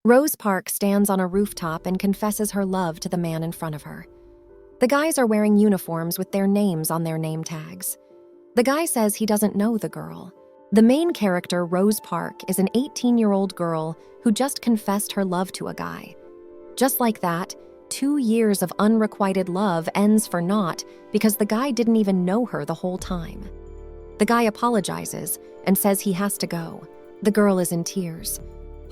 Rose Park stands on a rooftop and confesses her love to the man in front of her. The guys are wearing uniforms with their names on their name tags. The guy says he doesn't know the girl. The main character, Rose Park, is an 18-year-old girl who just confessed her love to a guy. Just like that, 2 years of unrequited love ends for naught because the guy didn't even know her the whole time. The guy apologizes and says he has to go. The girl is in tears.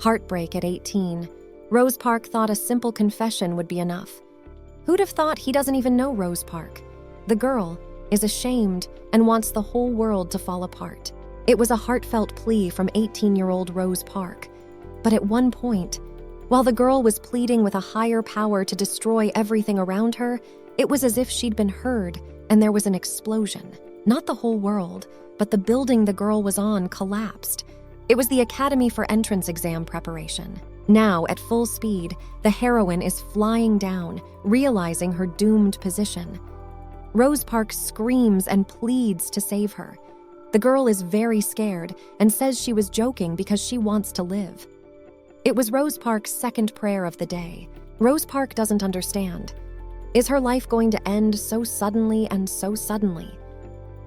Heartbreak at 18. Rose Park thought a simple confession would be enough. Who'd have thought he doesn't even know Rose Park? The girl is ashamed and wants the whole world to fall apart. It was a heartfelt plea from 18-year-old Rose Park. But at one point, while the girl was pleading with a higher power to destroy everything around her, it was as if she'd been heard and there was an explosion. Not the whole world, but the building the girl was on collapsed. It was the Academy for entrance exam preparation. Now, at full speed, the heroine is flying down, realizing her doomed position. Rose Park screams and pleads to save her. The girl is very scared and says she was joking because she wants to live. It was Rose Park's second prayer of the day. Rose Park doesn't understand. Is her life going to end so suddenly and so suddenly?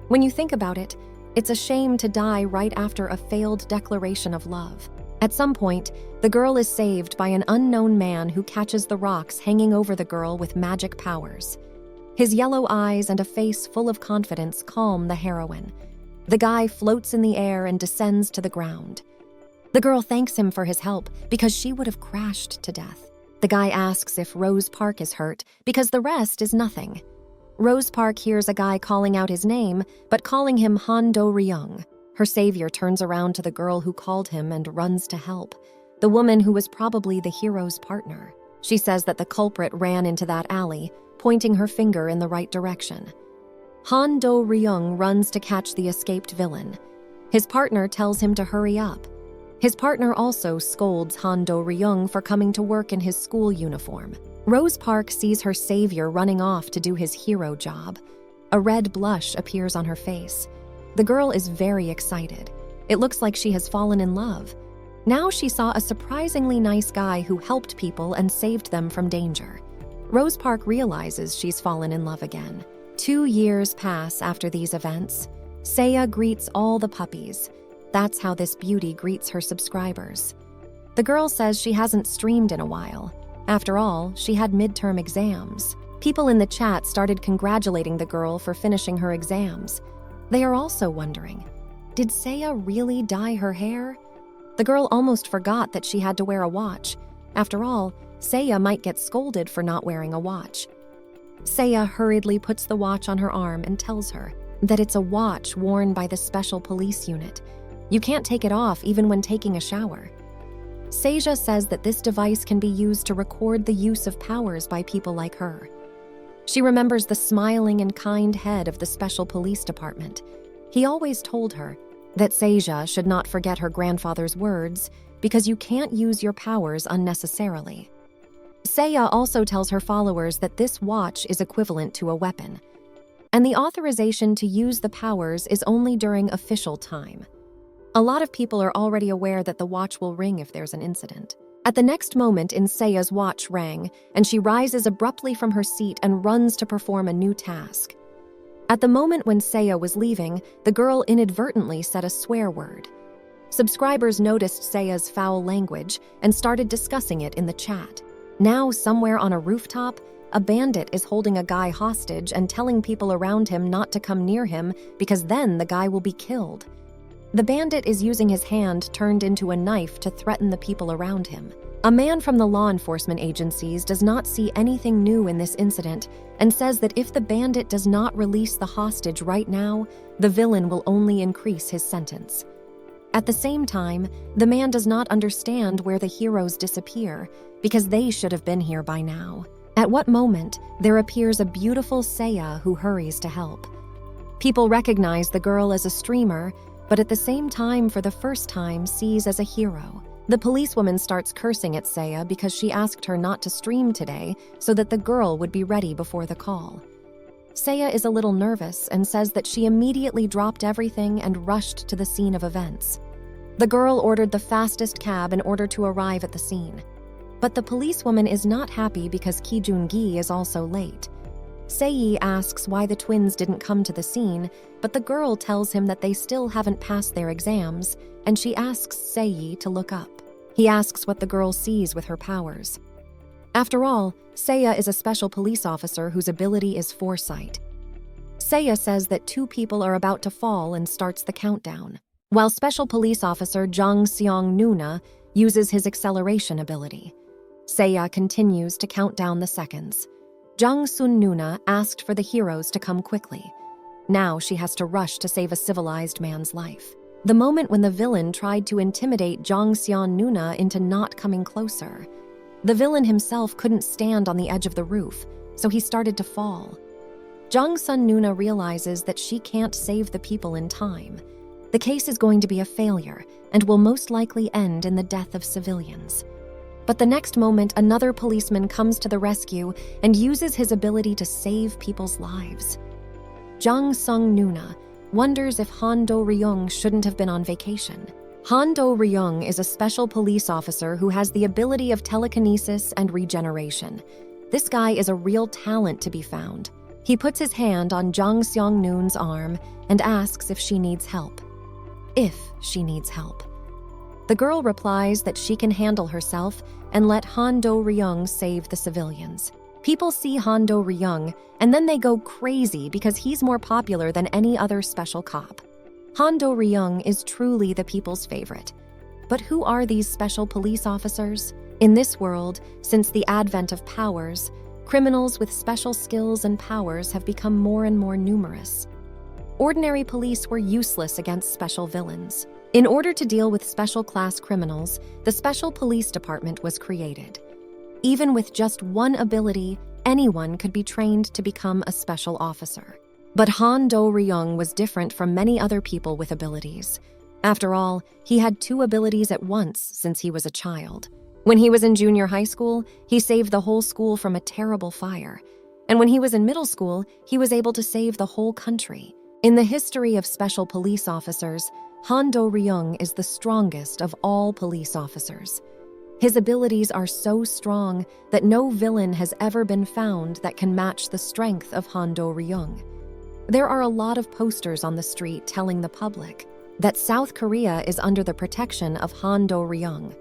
When you think about it, it's a shame to die right after a failed declaration of love. At some point, the girl is saved by an unknown man who catches the rocks hanging over the girl with magic powers. His yellow eyes and a face full of confidence calm the heroine. The guy floats in the air and descends to the ground. The girl thanks him for his help because she would have crashed to death. The guy asks if Rose Park is hurt because the rest is nothing. Rose Park hears a guy calling out his name, but calling him Han Do-ryung. Her savior turns around to the girl who called him and runs to help, the woman who was probably the hero's partner. She says that the culprit ran into that alley, pointing her finger in the right direction. Han Do-ryung runs to catch the escaped villain. His partner tells him to hurry up. His partner also scolds Han Do-ryung for coming to work in his school uniform. Rose Park sees her savior running off to do his hero job. A red blush appears on her face. The girl is very excited. It looks like she has fallen in love. Now she saw a surprisingly nice guy who helped people and saved them from danger. Rose Park realizes she's fallen in love again. 2 years pass after these events. Seiya greets all the puppies. That's how this beauty greets her subscribers. The girl says she hasn't streamed in a while. After all, she had midterm exams. People in the chat started congratulating the girl for finishing her exams. They are also wondering, did Seiya really dye her hair? The girl almost forgot that she had to wear a watch. After all, Seiya might get scolded for not wearing a watch. Seiya hurriedly puts the watch on her arm and tells her that it's a watch worn by the special police unit. You can't take it off even when taking a shower. Seiya says that this device can be used to record the use of powers by people like her. She remembers the smiling and kind head of the special police department. He always told her that Seiya should not forget her grandfather's words because you can't use your powers unnecessarily. Seiya also tells her followers that this watch is equivalent to a weapon, and the authorization to use the powers is only during official time. A lot of people are already aware that the watch will ring if there's an incident. At the next moment, Seiya's watch rang, and she rises abruptly from her seat and runs to perform a new task. At the moment when Seiya was leaving, the girl inadvertently said a swear word. Subscribers noticed Seiya's foul language and started discussing it in the chat. Now, somewhere on a rooftop, a bandit is holding a guy hostage and telling people around him not to come near him because then the guy will be killed. The bandit is using his hand turned into a knife to threaten the people around him. A man from the law enforcement agencies does not see anything new in this incident and says that if the bandit does not release the hostage right now, the villain will only increase his sentence. At the same time, the man does not understand where the heroes disappear because they should have been here by now. At what moment, there appears a beautiful Seiya who hurries to help. People recognize the girl as a streamer, but at the same time, for the first time, sees as a hero. The policewoman starts cursing at Seiya because she asked her not to stream today so that the girl would be ready before the call. Seiya is a little nervous and says that she immediately dropped everything and rushed to the scene of events. The girl ordered the fastest cab in order to arrive at the scene. But the policewoman is not happy because Ki Joon-gi is also late. Sei asks why the twins didn't come to the scene, but the girl tells him that they still haven't passed their exams, and she asks Sei to look up. He asks what the girl sees with her powers. After all, Seiya is a special police officer whose ability is foresight. Seiya says that 2 people are about to fall and starts the countdown, while Special Police Officer Jang Seong-nuna uses his acceleration ability. Seiya continues to count down the seconds. Jang Sun-nuna asked for the heroes to come quickly. Now she has to rush to save a civilized man's life. The moment when the villain tried to intimidate Jang Seong-nuna into not coming closer. The villain himself couldn't stand on the edge of the roof, so he started to fall. Jang Sun-nuna realizes that she can't save the people in time. The case is going to be a failure and will most likely end in the death of civilians. But the next moment, another policeman comes to the rescue and uses his ability to save people's lives. Jang Sung-nuna wonders if Han Do-ryung shouldn't have been on vacation. Han Do-ryung is a special police officer who has the ability of telekinesis and regeneration. This guy is a real talent to be found. He puts his hand on Jang Seong-noon's arm and asks if she needs help. If she needs help. The girl replies that she can handle herself and let Han Do-ryung save the civilians. People see Han Do-ryung and then they go crazy because he's more popular than any other special cop. Han Do-ryung is truly the people's favorite. But who are these special police officers? In this world, since the advent of powers, criminals with special skills and powers have become more and more numerous. Ordinary police were useless against special villains. In order to deal with special class criminals, the Special Police Department was created. Even with just one ability, anyone could be trained to become a special officer. But Han Do-ryung was different from many other people with abilities. After all, he had 2 abilities at once since he was a child. When he was in junior high school, he saved the whole school from a terrible fire. And when he was in middle school, he was able to save the whole country. In the history of special police officers, Han Do-ryung is the strongest of all police officers. His abilities are so strong that no villain has ever been found that can match the strength of Han Do-ryung. There are a lot of posters on the street telling the public that South Korea is under the protection of Han Do-ryung.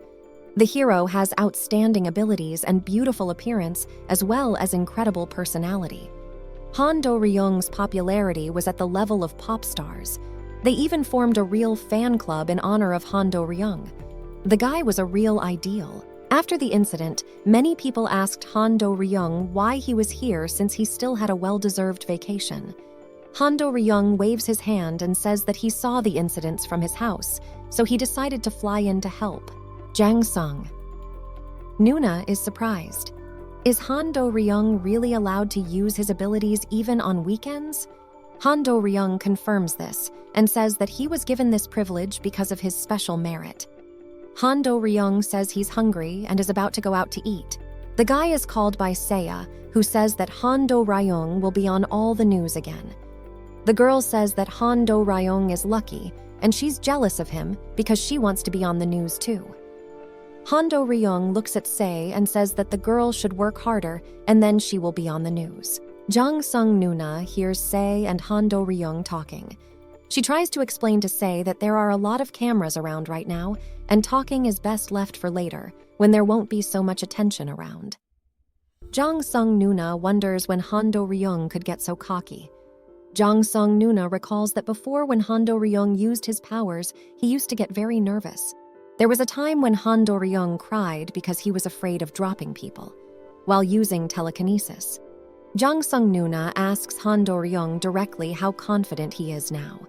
The hero has outstanding abilities and beautiful appearance as well as incredible personality. Han Do-ryung's popularity was at the level of pop stars. They even formed a real fan club in honor of Han Do-ryung. The guy was a real ideal. After the incident, many people asked Han Do-ryung why he was here since he still had a well-deserved vacation. Han Do-ryung waves his hand and says that he saw the incidents from his house, so he decided to fly in to help. Jang Sung-nuna is surprised. Is Han Do-ryung really allowed to use his abilities even on weekends? Han Do-ryung confirms this and says that he was given this privilege because of his special merit. Han Do-ryung says he's hungry and is about to go out to eat. The guy is called by Seiya, who says that Han Do-ryung will be on all the news again. The girl says that Han Do-ryung is lucky, and she's jealous of him because she wants to be on the news too. Han Do-ryung looks at Sei and says that the girl should work harder and then she will be on the news. Jang Sung-nuna hears Sei and Han Do-ryung talking. She tries to explain to Sei that there are a lot of cameras around right now, and talking is best left for later, when there won't be so much attention around. Jang Sung-nuna wonders when Han Do-ryung could get so cocky. Jang Sung-nuna recalls that before, when Han Do-ryung used his powers, he used to get very nervous. There was a time when Han Do-ryung cried because he was afraid of dropping people, while using telekinesis. Jang Sung-nuna asks Han Do-ryung directly how confident he is now.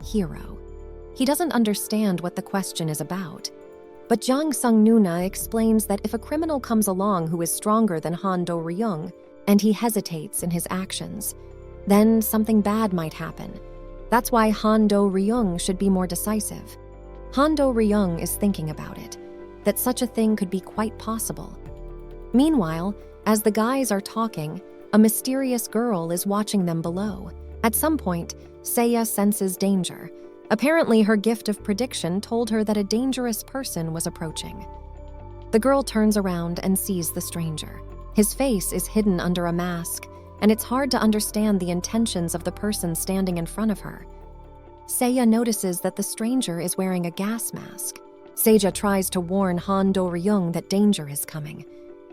Hero. He doesn't understand what the question is about. But Jang Sung-nuna explains that if a criminal comes along who is stronger than Han Do-ryung, and he hesitates in his actions, then something bad might happen. That's why Han Do-ryung should be more decisive. Han Do-ryung is thinking about it, that such a thing could be quite possible. Meanwhile, as the guys are talking, a mysterious girl is watching them below. At some point, Seiya senses danger. Apparently, her gift of prediction told her that a dangerous person was approaching. The girl turns around and sees the stranger. His face is hidden under a mask, and it's hard to understand the intentions of the person standing in front of her. Seiya notices that the stranger is wearing a gas mask. Seiya tries to warn Han Do-ryung that danger is coming.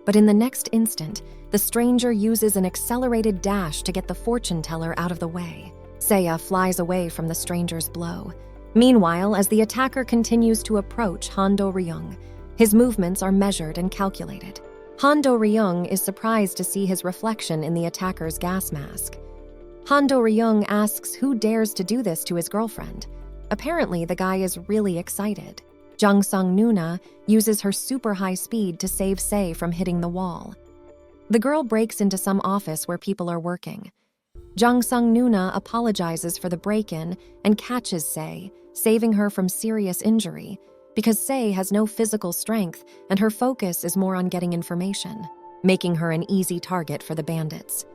But in the next instant, the stranger uses an accelerated dash to get the fortune teller out of the way. Seiya flies away from the stranger's blow. Meanwhile, as the attacker continues to approach Han Do-ryung, his movements are measured and calculated. Han Do-ryung is surprised to see his reflection in the attacker's gas mask. Han Do-ryung asks who dares to do this to his girlfriend. Apparently, the guy is really excited. Jang Sung-nuna uses her super high speed to save Se from hitting the wall. The girl breaks into some office where people are working. Jang Sung-nuna apologizes for the break-in and catches Se, saving her from serious injury, because Se has no physical strength and her focus is more on getting information, making her an easy target for the bandits.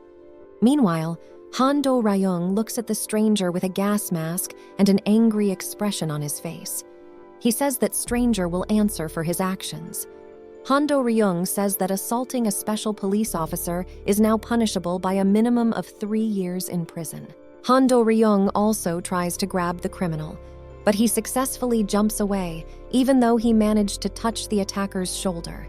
Meanwhile, Han Do-ryung looks at the stranger with a gas mask and an angry expression on his face. He says that stranger will answer for his actions. Han Do-ryung says that assaulting a special police officer is now punishable by a minimum of 3 years in prison. Han Do-ryung also tries to grab the criminal, but he successfully jumps away, even though he managed to touch the attacker's shoulder.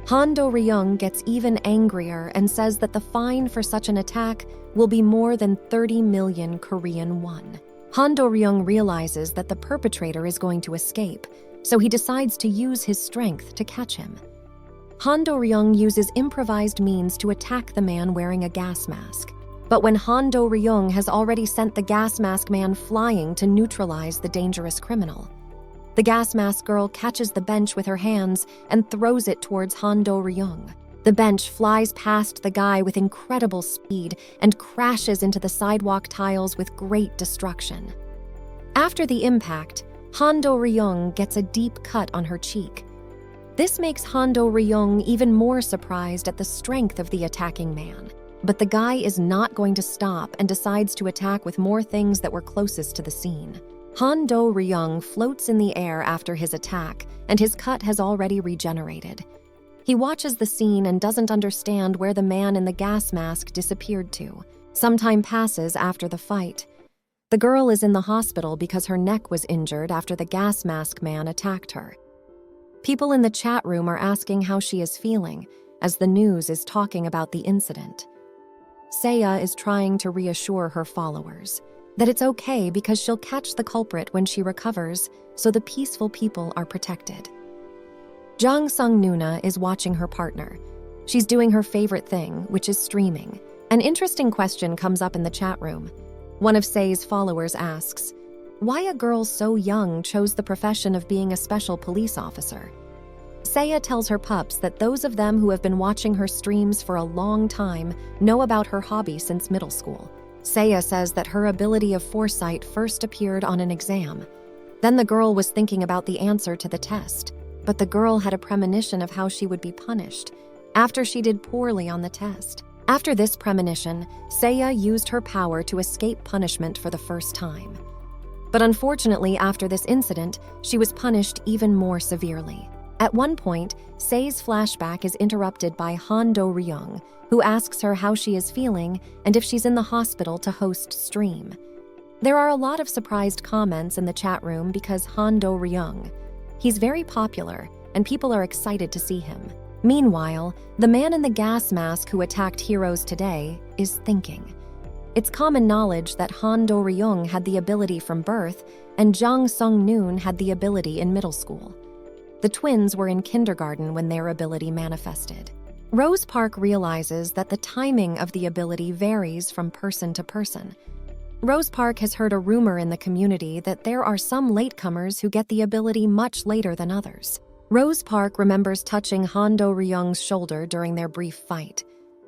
Han Do-ryung gets even angrier and says that the fine for such an attack will be more than 30 million Korean won. Han Do-ryung realizes that the perpetrator is going to escape, so he decides to use his strength to catch him. Han Do-ryung uses improvised means to attack the man wearing a gas mask. But when Han Do-ryung has already sent the gas mask man flying to neutralize the dangerous criminal, the gas mask girl catches the bench with her hands and throws it towards Han Do-ryung. The bench flies past the guy with incredible speed and crashes into the sidewalk tiles with great destruction. After the impact, Han Do-ryung gets a deep cut on her cheek. This makes Han Do-ryung even more surprised at the strength of the attacking man. But the guy is not going to stop and decides to attack with more things that were closest to the scene. Han Do-ryung floats in the air after his attack, and his cut has already regenerated. He watches the scene and doesn't understand where the man in the gas mask disappeared to. Some time passes after the fight. The girl is in the hospital because her neck was injured after the gas mask man attacked her. People in the chat room are asking how she is feeling, as the news is talking about the incident. Seiya is trying to reassure her followers that it's okay because she'll catch the culprit when she recovers, so the peaceful people are protected. Jang Sung-nuna is watching her partner. She's doing her favorite thing, which is streaming. An interesting question comes up in the chat room. One of Sei's followers asks, why a girl so young chose the profession of being a special police officer. Seiya tells her pups that those of them who have been watching her streams for a long time know about her hobby since middle school. Seiya says that her ability of foresight first appeared on an exam. Then the girl was thinking about the answer to the test, but the girl had a premonition of how she would be punished after she did poorly on the test. After this premonition, Seiya used her power to escape punishment for the first time. But unfortunately, after this incident, she was punished even more severely. At one point, Sei's flashback is interrupted by Han Do-ryung, who asks her how she is feeling and if she's in the hospital to host stream. There are a lot of surprised comments in the chat room because Han Do-ryung. He's very popular, and people are excited to see him. Meanwhile, the man in the gas mask who attacked heroes today is thinking. It's common knowledge that Han Do-ryung had the ability from birth, and Jang Sung-noon had the ability in middle school. The twins were in kindergarten when their ability manifested. Rose Park realizes that the timing of the ability varies from person to person. Rose Park has heard a rumor in the community that there are some latecomers who get the ability much later than others. Rose Park remembers touching Han Do-ryung's shoulder during their brief fight.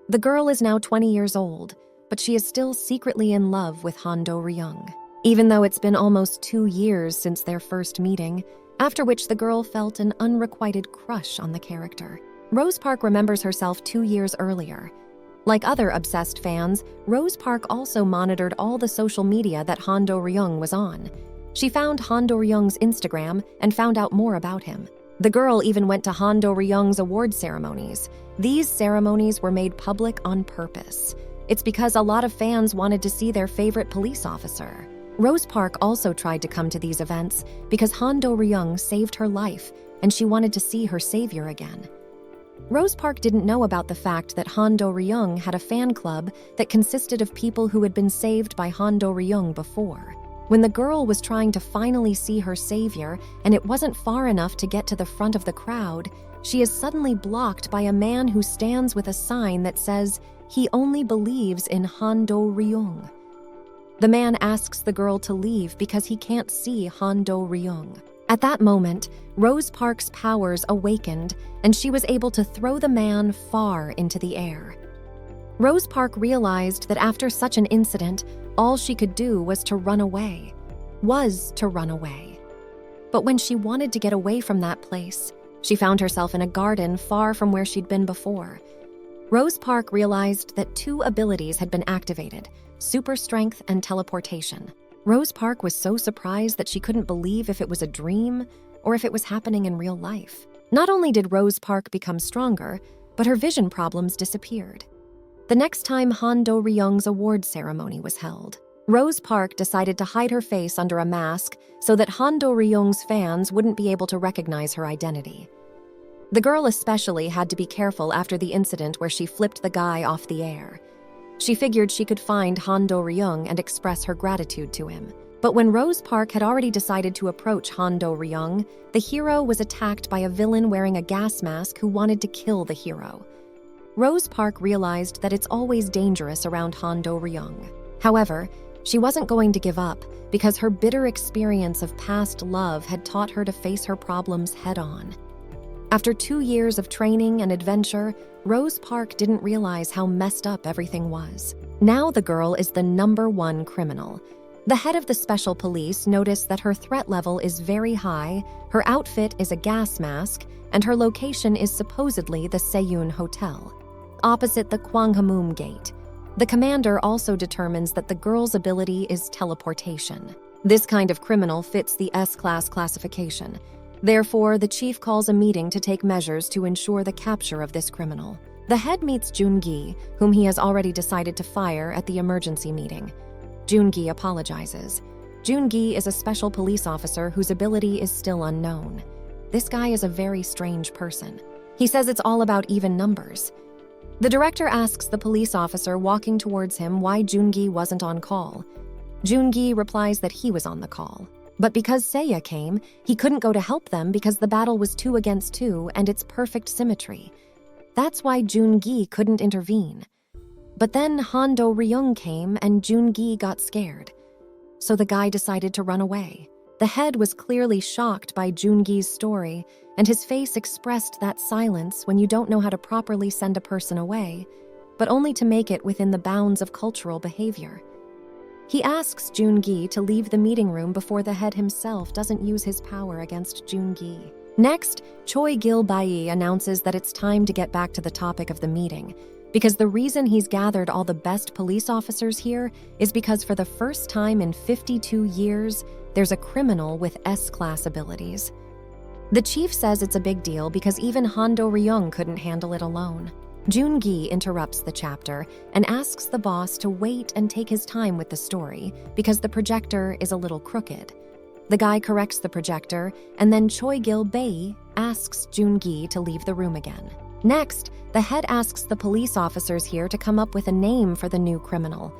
The girl is now 20 years old, but she is still secretly in love with Han Do-ryung, even though it's been almost 2 years since their first meeting, after which the girl felt an unrequited crush on the character. Rose Park remembers herself 2 years earlier. Like other obsessed fans, Rose Park also monitored all the social media that Han Do-ryung was on. She found Han Do-ryung's Instagram and found out more about him. The girl even went to Han Do-ryung's award ceremonies. These ceremonies were made public on purpose. It's because a lot of fans wanted to see their favorite police officer. Rose Park also tried to come to these events because Han Do-ryung saved her life and she wanted to see her savior again. Rose Park didn't know about the fact that Han Do-ryung had a fan club that consisted of people who had been saved by Han Do-ryung before. When the girl was trying to finally see her savior and it wasn't far enough to get to the front of the crowd, she is suddenly blocked by a man who stands with a sign that says he only believes in Han Do-ryung. The man asks the girl to leave because he can't see Han Do-ryung. At that moment, Rose Park's powers awakened and she was able to throw the man far into the air. Rose Park realized that after such an incident, all she could do was to run away. But when she wanted to get away from that place, she found herself in a garden far from where she'd been before. Rose Park realized that 2 abilities had been activated: super strength and teleportation. Rose Park was so surprised that she couldn't believe if it was a dream or if it was happening in real life. Not only did Rose Park become stronger, but her vision problems disappeared. The next time Han Do-ryung's award ceremony was held, Rose Park decided to hide her face under a mask so that Han Do-ryung's fans wouldn't be able to recognize her identity. The girl especially had to be careful after the incident where she flipped the guy off the air. She figured she could find Han Do-ryung and express her gratitude to him. But when Rose Park had already decided to approach Han Do-ryung, the hero was attacked by a villain wearing a gas mask who wanted to kill the hero. Rose Park realized that it's always dangerous around Han Do-ryung. However, she wasn't going to give up because her bitter experience of past love had taught her to face her problems head-on. After 2 years of training and adventure, Rose Park didn't realize how messed up everything was. Now the girl is the #1 criminal. The head of the special police noticed that her threat level is very high, her outfit is a gas mask, and her location is supposedly the Seiyun Hotel, opposite the Kwanghamum Gate. The commander also determines that the girl's ability is teleportation. This kind of criminal fits the S-class classification. Therefore, the chief calls a meeting to take measures to ensure the capture of this criminal. The head meets Joon-gi, whom he has already decided to fire at the emergency meeting. Joon-gi apologizes. Joon-gi is a special police officer whose ability is still unknown. This guy is a very strange person. He says it's all about even numbers. The director asks the police officer walking towards him why Joon-gi wasn't on call. Joon-gi replies that he was on the call. But because Seiya came, he couldn't go to help them because the battle was 2 against 2 and it's perfect symmetry. That's why Joon-gi couldn't intervene. But then Han Do-ryung came and Joon-gi got scared. So the guy decided to run away. The head was clearly shocked by Joon-gi's story, and his face expressed that silence when you don't know how to properly send a person away, but only to make it within the bounds of cultural behavior. He asks Joon-gi to leave the meeting room before the head himself doesn't use his power against Joon-gi. Next, Choi Gil-bae announces that it's time to get back to the topic of the meeting, because the reason he's gathered all the best police officers here is because for the first time in 52 years, there's a criminal with S-class abilities. The chief says it's a big deal because even Han Do-ryung couldn't handle it alone. Joon-gi interrupts the chapter and asks the boss to wait and take his time with the story because the projector is a little crooked. The guy corrects the projector, and then Choi Gil-bae asks Joon-gi to leave the room again. Next, the head asks the police officers here to come up with a name for the new criminal.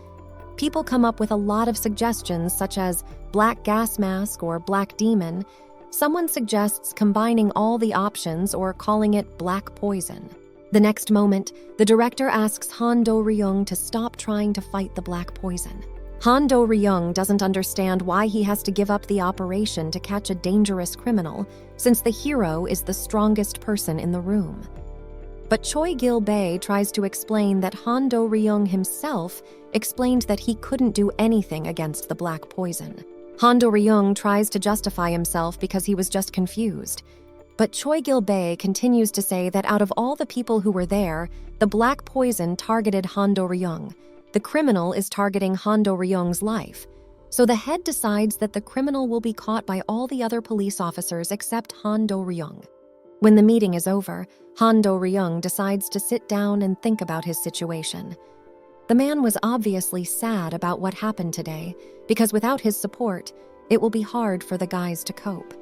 People come up with a lot of suggestions such as Black Gas Mask or Black Demon. Someone suggests combining all the options or calling it Black Poison. The next moment, the director asks Han Do-ryung to stop trying to fight the Black Poison. Han Do-ryung doesn't understand why he has to give up the operation to catch a dangerous criminal, since the hero is the strongest person in the room. But Choi Gil-bae tries to explain that Han Do-ryung himself explained that he couldn't do anything against the Black Poison. Han Do-ryung tries to justify himself because he was just confused. But Choi Gil-bae continues to say that out of all the people who were there, the Black Poison targeted Han Do-ryung. The criminal is targeting Han Do-ryung's life. So the head decides that the criminal will be caught by all the other police officers except Han Do-ryung. When the meeting is over, Han Do-ryung decides to sit down and think about his situation. The man was obviously sad about what happened today, because without his support, it will be hard for the guys to cope.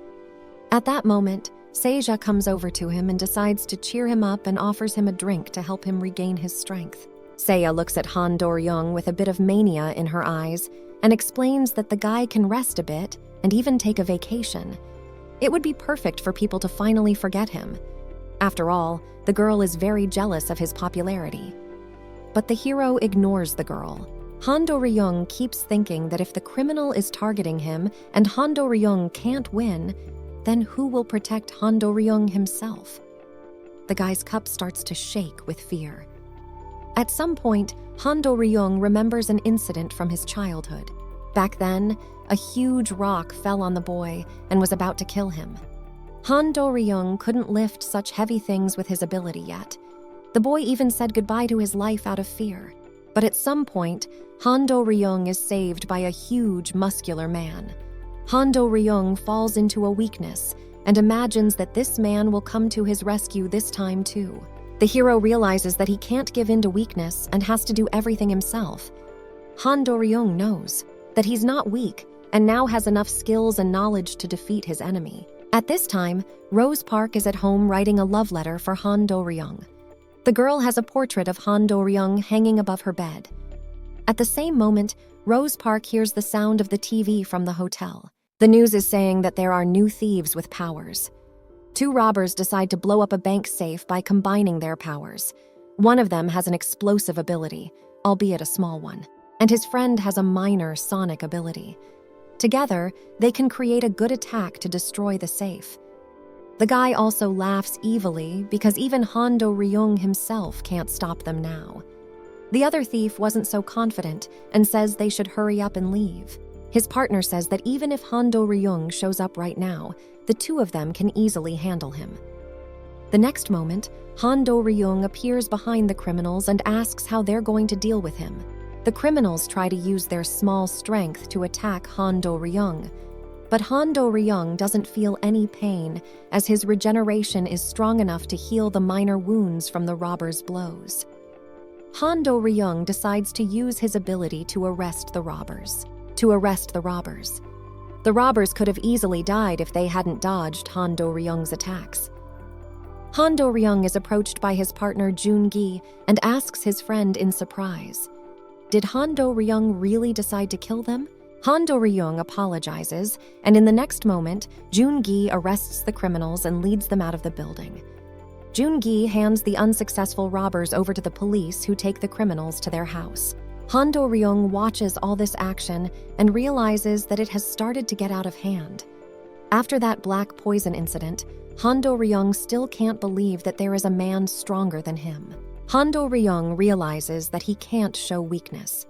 At that moment, Seja comes over to him and decides to cheer him up and offers him a drink to help him regain his strength. Seiya looks at Han Do-ryung with a bit of mania in her eyes and explains that the guy can rest a bit and even take a vacation. It would be perfect for people to finally forget him. After all, the girl is very jealous of his popularity. But the hero ignores the girl. Han Do-ryung keeps thinking that if the criminal is targeting him and Han Do-ryung can't win, then who will protect Han Do-ryung himself? The guy's cup starts to shake with fear. At some point, Han Do-ryung remembers an incident from his childhood. Back then, a huge rock fell on the boy and was about to kill him. Han Do-ryung couldn't lift such heavy things with his ability yet. The boy even said goodbye to his life out of fear. But at some point, Han Do-ryung is saved by a huge, muscular man. Han Do-ryung falls into a weakness and imagines that this man will come to his rescue this time too. The hero realizes that he can't give in to weakness and has to do everything himself. Han Do-ryung knows that he's not weak and now has enough skills and knowledge to defeat his enemy. At this time, Rose Park is at home writing a love letter for Han Do-ryung. The girl has a portrait of Han Do-ryung hanging above her bed. At the same moment, Rose Park hears the sound of the TV from the hotel. The news is saying that there are new thieves with powers. 2 robbers decide to blow up a bank safe by combining their powers. One of them has an explosive ability, albeit a small one, and his friend has a minor sonic ability. Together, they can create a good attack to destroy the safe. The guy also laughs evilly because even Han Do-ryung himself can't stop them now. The other thief wasn't so confident and says they should hurry up and leave. His partner says that even if Han Do-ryung shows up right now, the 2 of them can easily handle him. The next moment, Han Do-ryung appears behind the criminals and asks how they're going to deal with him. The criminals try to use their small strength to attack Han Do-ryung, but Han Do-ryung doesn't feel any pain as his regeneration is strong enough to heal the minor wounds from the robbers' blows. Han Do-ryung decides to use his ability to arrest the robbers. The robbers could have easily died if they hadn't dodged Han Do-ryung's attacks. Han Do-ryung is approached by his partner Joon-gi and asks his friend in surprise, "Did Han Do-ryung really decide to kill them?" Han Do-ryung apologizes, and in the next moment, Joon-gi arrests the criminals and leads them out of the building. Joon-gi hands the unsuccessful robbers over to the police, who take the criminals to their house. Han Do-ryung watches all this action and realizes that it has started to get out of hand. After that black poison incident, Han Do-ryung still can't believe that there is a man stronger than him. Han Do-ryung realizes that he can't show weakness.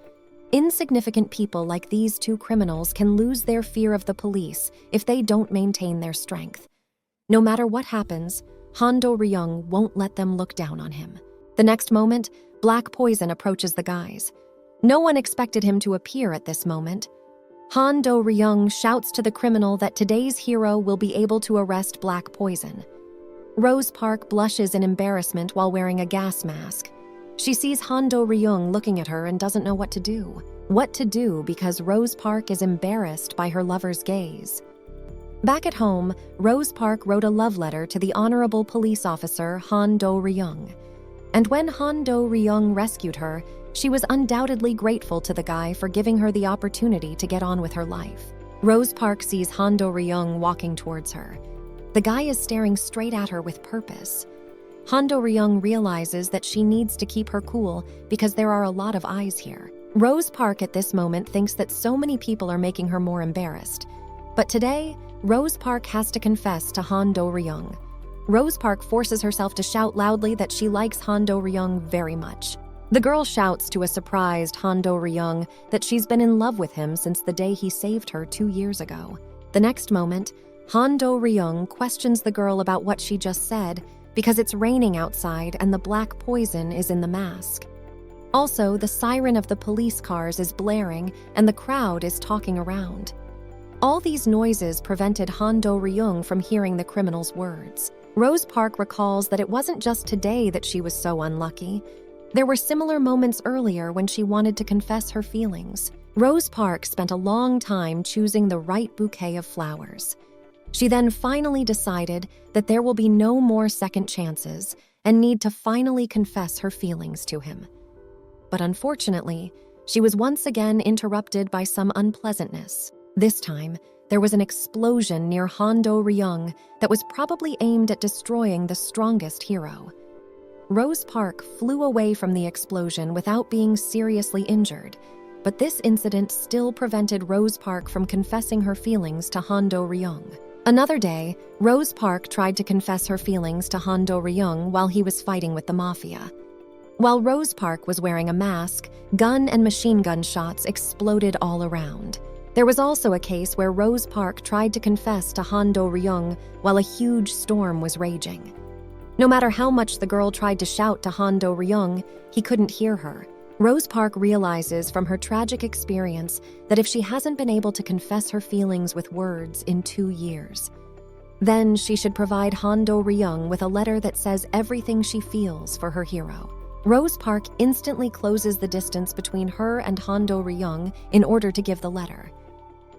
Insignificant people like these 2 criminals can lose their fear of the police if they don't maintain their strength. No matter what happens, Han Do-ryung won't let them look down on him. The next moment, black poison approaches the guys. No one expected him to appear at this moment. Han Do-ryung shouts to the criminal that today's hero will be able to arrest black poison. Rose Park blushes in embarrassment while wearing a gas mask. She sees Han Do-ryung looking at her and doesn't know what to do. Because Rose Park is embarrassed by her lover's gaze. Back at home, Rose Park wrote a love letter to the honorable police officer Han Do-ryung. And when Han Do-ryung rescued her, she was undoubtedly grateful to the guy for giving her the opportunity to get on with her life. Rose Park sees Han Do-ryung walking towards her. The guy is staring straight at her with purpose. Han Do-ryung realizes that she needs to keep her cool because there are a lot of eyes here. Rose Park at this moment thinks that so many people are making her more embarrassed. But today, Rose Park has to confess to Han Do-ryung. Rose Park forces herself to shout loudly that she likes Han Do-ryung very much. The girl shouts to a surprised Han Do-ryung that she's been in love with him since the day he saved her 2 years ago. The next moment, Han Do-ryung questions the girl about what she just said because it's raining outside and the black poison is in the mask. Also, the siren of the police cars is blaring and the crowd is talking around. All these noises prevented Han Do-ryung from hearing the criminal's words. Rose Park recalls that it wasn't just today that she was so unlucky. There were similar moments earlier when she wanted to confess her feelings. Rose Park spent a long time choosing the right bouquet of flowers. She then finally decided that there will be no more second chances and need to finally confess her feelings to him. But unfortunately, she was once again interrupted by some unpleasantness. This time, there was an explosion near Hondo Ryung that was probably aimed at destroying the strongest hero. Rose Park flew away from the explosion without being seriously injured, but this incident still prevented Rose Park from confessing her feelings to Hondo Ryung. Another day, Rose Park tried to confess her feelings to Hondo Ryung while he was fighting with the mafia. While Rose Park was wearing a mask, gun and machine gun shots exploded all around. There was also a case where Rose Park tried to confess to Hondo Ryung while a huge storm was raging. No matter how much the girl tried to shout to Hondo Ryung, he couldn't hear her. Rose Park realizes from her tragic experience that if she hasn't been able to confess her feelings with words in 2 years, then she should provide Hondo Ryung with a letter that says everything she feels for her hero. Rose Park instantly closes the distance between her and Hondo Ryung in order to give the letter.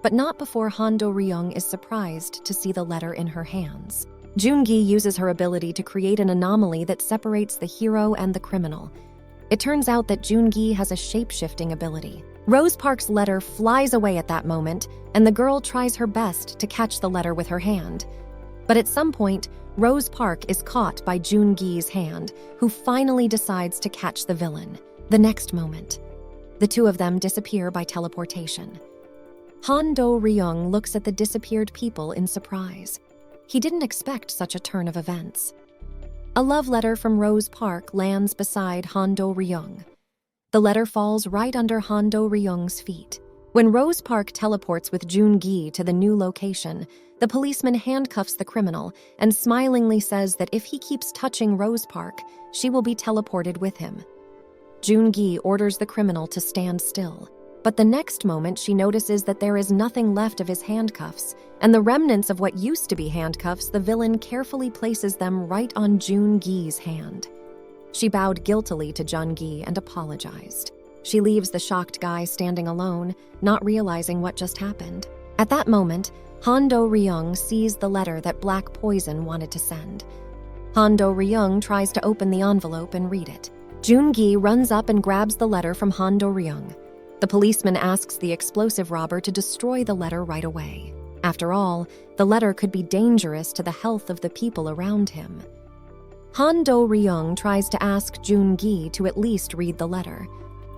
But not before Hondo Ryung is surprised to see the letter in her hands. Joon-gi uses her ability to create an anomaly that separates the hero and the criminal. It turns out that Joon-gi has a shape-shifting ability. Rose Park's letter flies away at that moment, and the girl tries her best to catch the letter with her hand. But at some point, Rose Park is caught by Joon-gi's hand, who finally decides to catch the villain. The next moment, the two of them disappear by teleportation. Hondo Ryung looks at the disappeared people in surprise. He didn't expect such a turn of events. A love letter from Rose Park lands beside Hondo Ryung. The letter falls right under Hondo Ryung's feet. When Rose Park teleports with Joon-gi to the new location, the policeman handcuffs the criminal and smilingly says that if he keeps touching Rose Park, she will be teleported with him. Joon-gi orders the criminal to stand still. But the next moment she notices that there is nothing left of his handcuffs, and the remnants of what used to be handcuffs, the villain carefully places them right on Joon-gi's hand. She bowed guiltily to Joon-gi and apologized. She leaves the shocked guy standing alone, not realizing what just happened. At that moment, Hondo Ryung sees the letter that Black Poison wanted to send. Hondo Ryung tries to open the envelope and read it. Joon-gi runs up and grabs the letter from Hondo Ryung. The policeman asks the explosive robber to destroy the letter right away. After all, the letter could be dangerous to the health of the people around him. Hondo Ryung tries to ask Joon-gi to at least read the letter,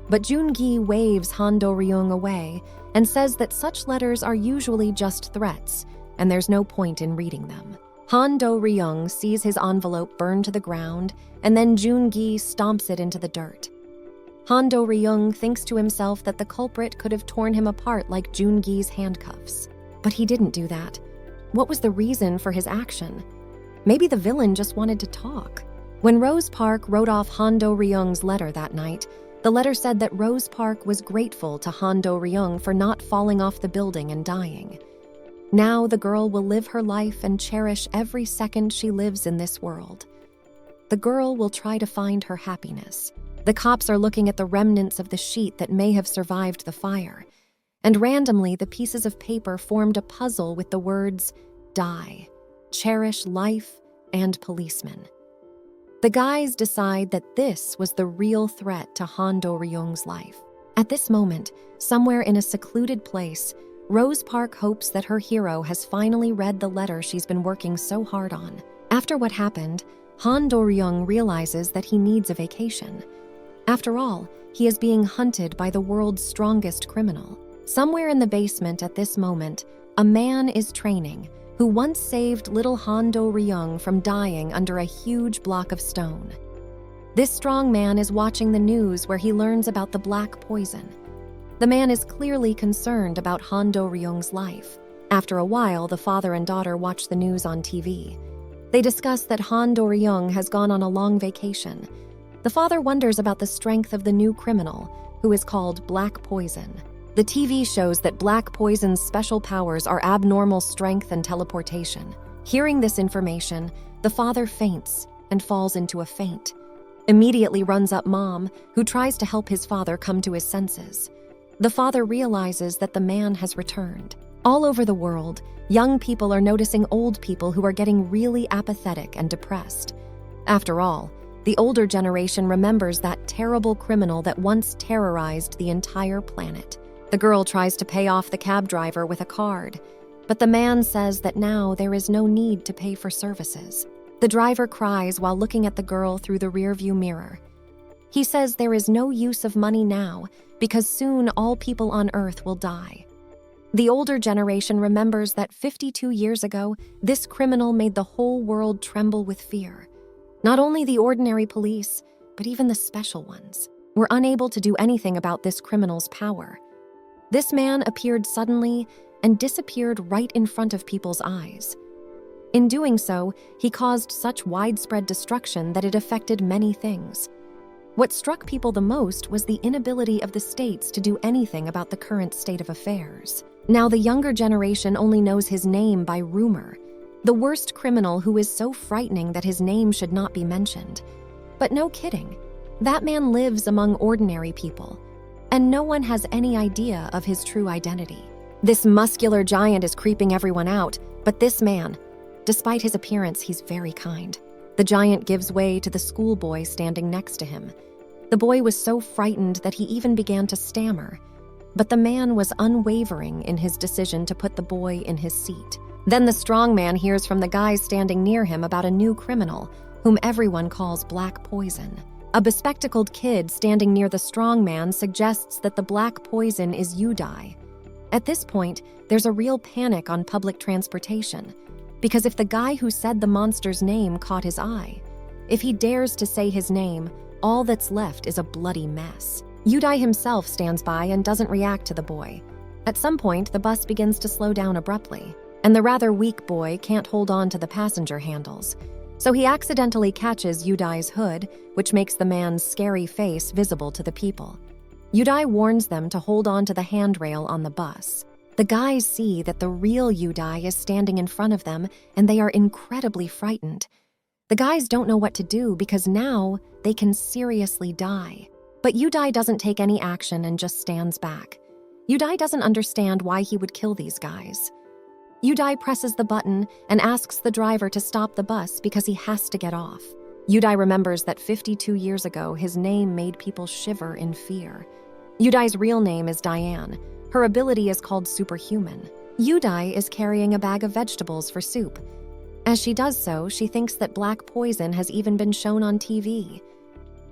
but Joon-gi waves Hondo Ryung away and says that such letters are usually just threats, and there's no point in reading them. Hondo Ryung sees his envelope burn to the ground, and then Joon-gi stomps it into the dirt. Hondo Ryung thinks to himself that the culprit could have torn him apart like Joon-gi's handcuffs. But he didn't do that. What was the reason for his action? Maybe the villain just wanted to talk. When Rose Park wrote off Hondo Ryung's letter that night, the letter said that Rose Park was grateful to Hondo Ryung for not falling off the building and dying. Now the girl will live her life and cherish every second she lives in this world. The girl will try to find her happiness. The cops are looking at the remnants of the sheet that may have survived the fire, and randomly the pieces of paper formed a puzzle with the words, die, cherish life, and policeman. The guys decide that this was the real threat to Hondo Ryung's life. At this moment, somewhere in a secluded place, Rose Park hopes that her hero has finally read the letter she's been working so hard on. After what happened, Hondo Ryung realizes that he needs a vacation. After all, he is being hunted by the world's strongest criminal. Somewhere in the basement at this moment, a man is training who once saved little Hondo Ryung from dying under a huge block of stone. This strong man is watching the news where he learns about the black poison. The man is clearly concerned about Hondo Ryung's life. After a while, the father and daughter watch the news on TV. They discuss that Hondo Ryung has gone on a long vacation. The father wonders about the strength of the new criminal, who is called Black Poison. The TV shows that Black Poison's special powers are abnormal strength and teleportation. Hearing this information, The father faints and falls into a faint. Immediately runs up Mom, who tries to help his father come to his senses. The father realizes that the man has returned. All over the world, young people are noticing old people who are getting really apathetic and depressed. After all, the older generation remembers that terrible criminal that once terrorized the entire planet. The girl tries to pay off the cab driver with a card, but the man says that now there is no need to pay for services. The driver cries while looking at the girl through the rearview mirror. He says there is no use of money now because soon all people on Earth will die. The older generation remembers that 52 years ago, this criminal made the whole world tremble with fear. Not only the ordinary police, but even the special ones were unable to do anything about this criminal's power. This man appeared suddenly and disappeared right in front of people's eyes. In doing so, he caused such widespread destruction that it affected many things. What struck people the most was the inability of the states to do anything about the current state of affairs. Now the younger generation only knows his name by rumor, the worst criminal who is so frightening that his name should not be mentioned. But no kidding, that man lives among ordinary people, and no one has any idea of his true identity. This muscular giant is creeping everyone out, but this man, despite his appearance, he's very kind. The giant gives way to the schoolboy standing next to him. The boy was so frightened that he even began to stammer, but the man was unwavering in his decision to put the boy in his seat. Then the strong man hears from the guys standing near him about a new criminal, whom everyone calls Black Poison. A bespectacled kid standing near the strong man suggests that the Black Poison is Yudai. At this point, there's a real panic on public transportation, because if the guy who said the monster's name caught his eye, if he dares to say his name, all that's left is a bloody mess. Yudai himself stands by and doesn't react to the boy. At some point, the bus begins to slow down abruptly, and the rather weak boy can't hold on to the passenger handles. So he accidentally catches Yudai's hood, which makes the man's scary face visible to the people. Yudai warns them to hold on to the handrail on the bus. The guys see that the real Yudai is standing in front of them, and they are incredibly frightened. The guys don't know what to do because now they can seriously die. But Yudai doesn't take any action and just stands back. Yudai doesn't understand why he would kill these guys. Yudai presses the button and asks the driver to stop the bus because he has to get off. Yudai remembers that 52 years ago, his name made people shiver in fear. Yudai's real name is Diane. Her ability is called Superhuman. Yudai is carrying a bag of vegetables for soup. As she does so, she thinks that Black Poison has even been shown on TV.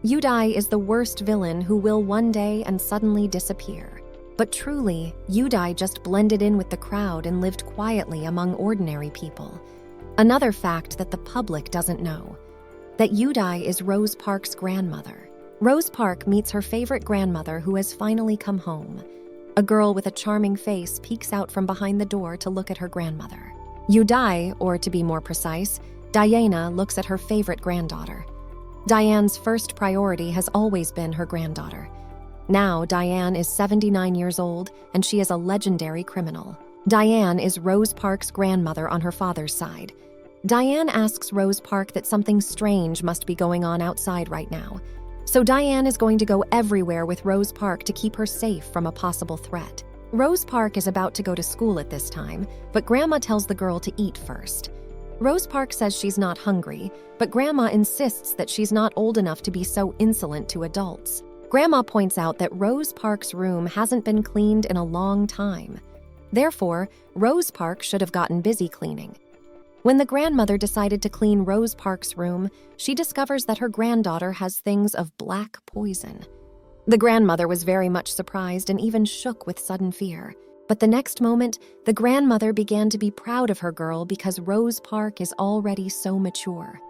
Yudai is the worst villain who will one day and suddenly disappear. But truly, Yudai just blended in with the crowd and lived quietly among ordinary people. Another fact that the public doesn't know, that Yudai is Rose Park's grandmother. Rose Park meets her favorite grandmother who has finally come home. A girl with a charming face peeks out from behind the door to look at her grandmother. Yudai, or to be more precise, Diana, looks at her favorite granddaughter. Diane's first priority has always been her granddaughter. Now, Diane is 79 years old, and she is a legendary criminal. Diane is Rose Park's grandmother on her father's side. Diane asks Rose Park that something strange must be going on outside right now. So Diane is going to go everywhere with Rose Park to keep her safe from a possible threat. Rose Park is about to go to school at this time, but Grandma tells the girl to eat first. Rose Park says she's not hungry, but Grandma insists that she's not old enough to be so insolent to adults. Grandma points out that Rose Park's room hasn't been cleaned in a long time. Therefore, Rose Park should have gotten busy cleaning. When the grandmother decided to clean Rose Park's room, she discovers that her granddaughter has things of black poison. The grandmother was very much surprised and even shook with sudden fear. But the next moment, the grandmother began to be proud of her girl because Rose Park is already so mature.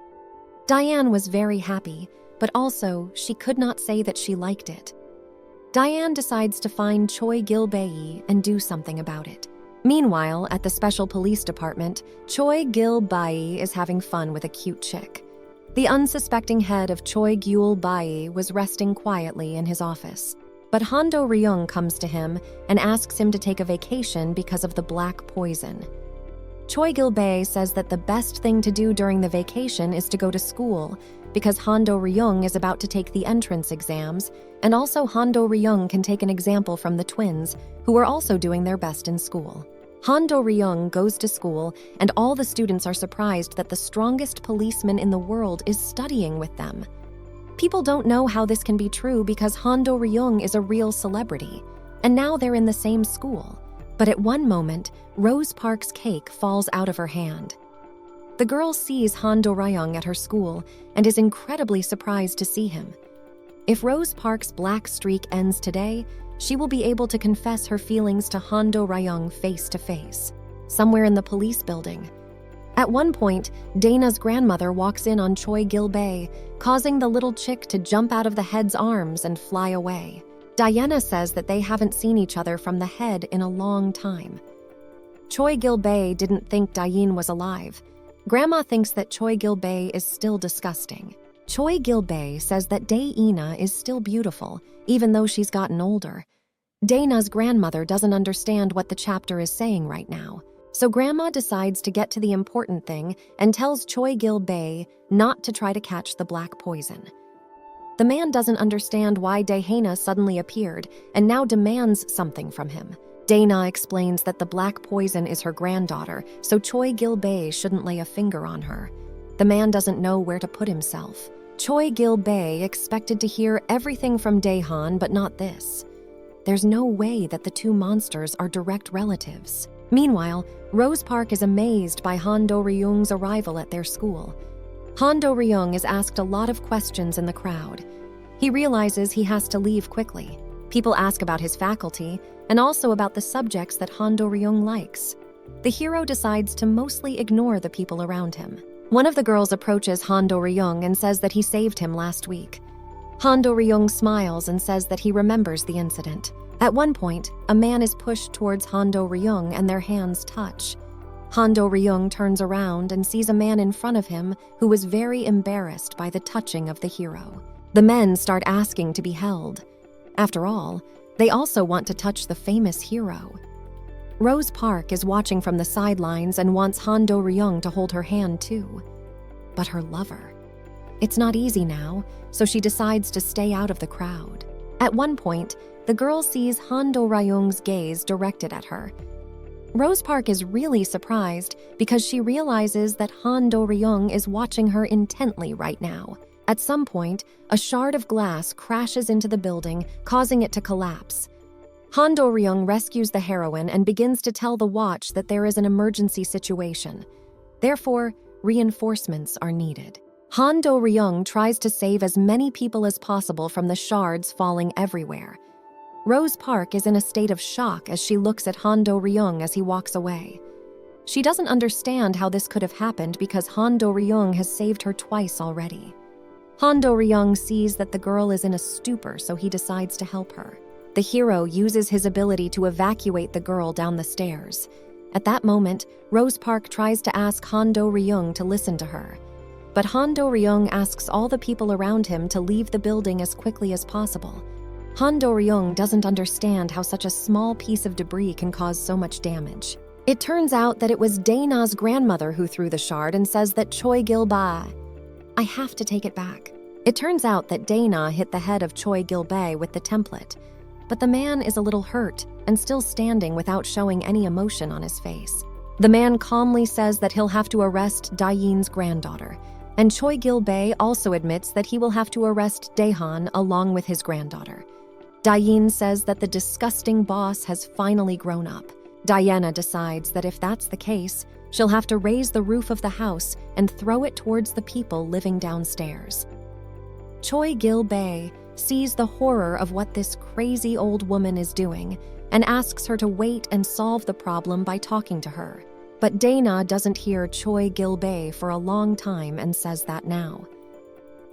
Diane was very happy, but also she could not say that she liked it. Diane decides to find Choi Gil-bae and do something about it. Meanwhile, at the special police department, Choi Gil-bae is having fun with a cute chick. The unsuspecting head of Choi Gil-bae was resting quietly in his office. But Hondo Ryung comes to him and asks him to take a vacation because of the black poison. Choi Gil-bae says that the best thing to do during the vacation is to go to school because Hondo Ryung is about to take the entrance exams, and also Hondo Ryung can take an example from the twins, who are also doing their best in school. Hondo Ryung goes to school, and all the students are surprised that the strongest policeman in the world is studying with them. People don't know how this can be true because Hondo Ryung is a real celebrity, and now they're in the same school. But at one moment, Rose Park's cake falls out of her hand. The girl sees Hondo Ryung at her school and is incredibly surprised to see him. If Rose Park's black streak ends today, she will be able to confess her feelings to Hondo Ryung face to face, somewhere in the police building. At one point, Dana's grandmother walks in on Choi Gil-bae, causing the little chick to jump out of the head's arms and fly away. Diana says that they haven't seen each other from the head in a long time. Choi Gil-bae didn't think Dayin was alive. Grandma thinks that Choi Gil-bae is still disgusting. Choi Gil-bae says that Dae-ina is still beautiful, even though she's gotten older. Dana's grandmother doesn't understand what the chapter is saying right now, so Grandma decides to get to the important thing and tells Choi Gil-bae not to try to catch the black poison. The man doesn't understand why Dae-hana suddenly appeared and now demands something from him. Dana explains that the black poison is her granddaughter, so Choi Gil-bae shouldn't lay a finger on her. The man doesn't know where to put himself. Choi Gil-bae expected to hear everything from Dae-han, but not this. There's no way that the two monsters are direct relatives. Meanwhile, Rose Park is amazed by Hondo Ryung's arrival at their school. Hondo Ryung is asked a lot of questions in the crowd. He realizes he has to leave quickly. People ask about his faculty and also about the subjects that Hondo Ryung likes. The hero decides to mostly ignore the people around him. One of the girls approaches Hondo Ryung and says that he saved him last week. Hondo Ryung smiles and says that he remembers the incident. At one point, a man is pushed towards Hondo Ryung and their hands touch. Hondo Ryung turns around and sees a man in front of him who was very embarrassed by the touching of the hero. The men start asking to be held. After all, they also want to touch the famous hero. Rose Park is watching from the sidelines and wants Hondo Ryung to hold her hand too. But her lover. It's not easy now, so she decides to stay out of the crowd. At one point, the girl sees Hondo Ryung's gaze directed at her. Rose Park is really surprised because she realizes that Hondo Ryung is watching her intently right now. At some point, a shard of glass crashes into the building, causing it to collapse. Hondo Ryung rescues the heroine and begins to tell the watch that there is an emergency situation. Therefore, reinforcements are needed. Hondo Ryung tries to save as many people as possible from the shards falling everywhere. Rose Park is in a state of shock as she looks at Hondo Ryung as he walks away. She doesn't understand how this could have happened because Hondo Ryung has saved her twice already. Hondo Ryung sees that the girl is in a stupor, so he decides to help her. The hero uses his ability to evacuate the girl down the stairs. At that moment, Rose Park tries to ask Hondo Ryung to listen to her. But Hondo Ryung asks all the people around him to leave the building as quickly as possible. Hondo Ryung doesn't understand how such a small piece of debris can cause so much damage. It turns out that it was Dana's grandmother who threw the shard and says that Choi Gil-bae. I have to take it back. It turns out that Dana hit the head of Choi Gil-bae with the template, but the man is a little hurt and still standing without showing any emotion on his face. The man calmly says that he'll have to arrest Dayin's granddaughter, and Choi Gil-bae also admits that he will have to arrest Dae-han along with his granddaughter. Dayin says that the disgusting boss has finally grown up. Diana decides that if that's the case, she'll have to raise the roof of the house and throw it towards the people living downstairs. Choi Gil-bae sees the horror of what this crazy old woman is doing and asks her to wait and solve the problem by talking to her. But Dana doesn't hear Choi Gil-bae for a long time and says that now.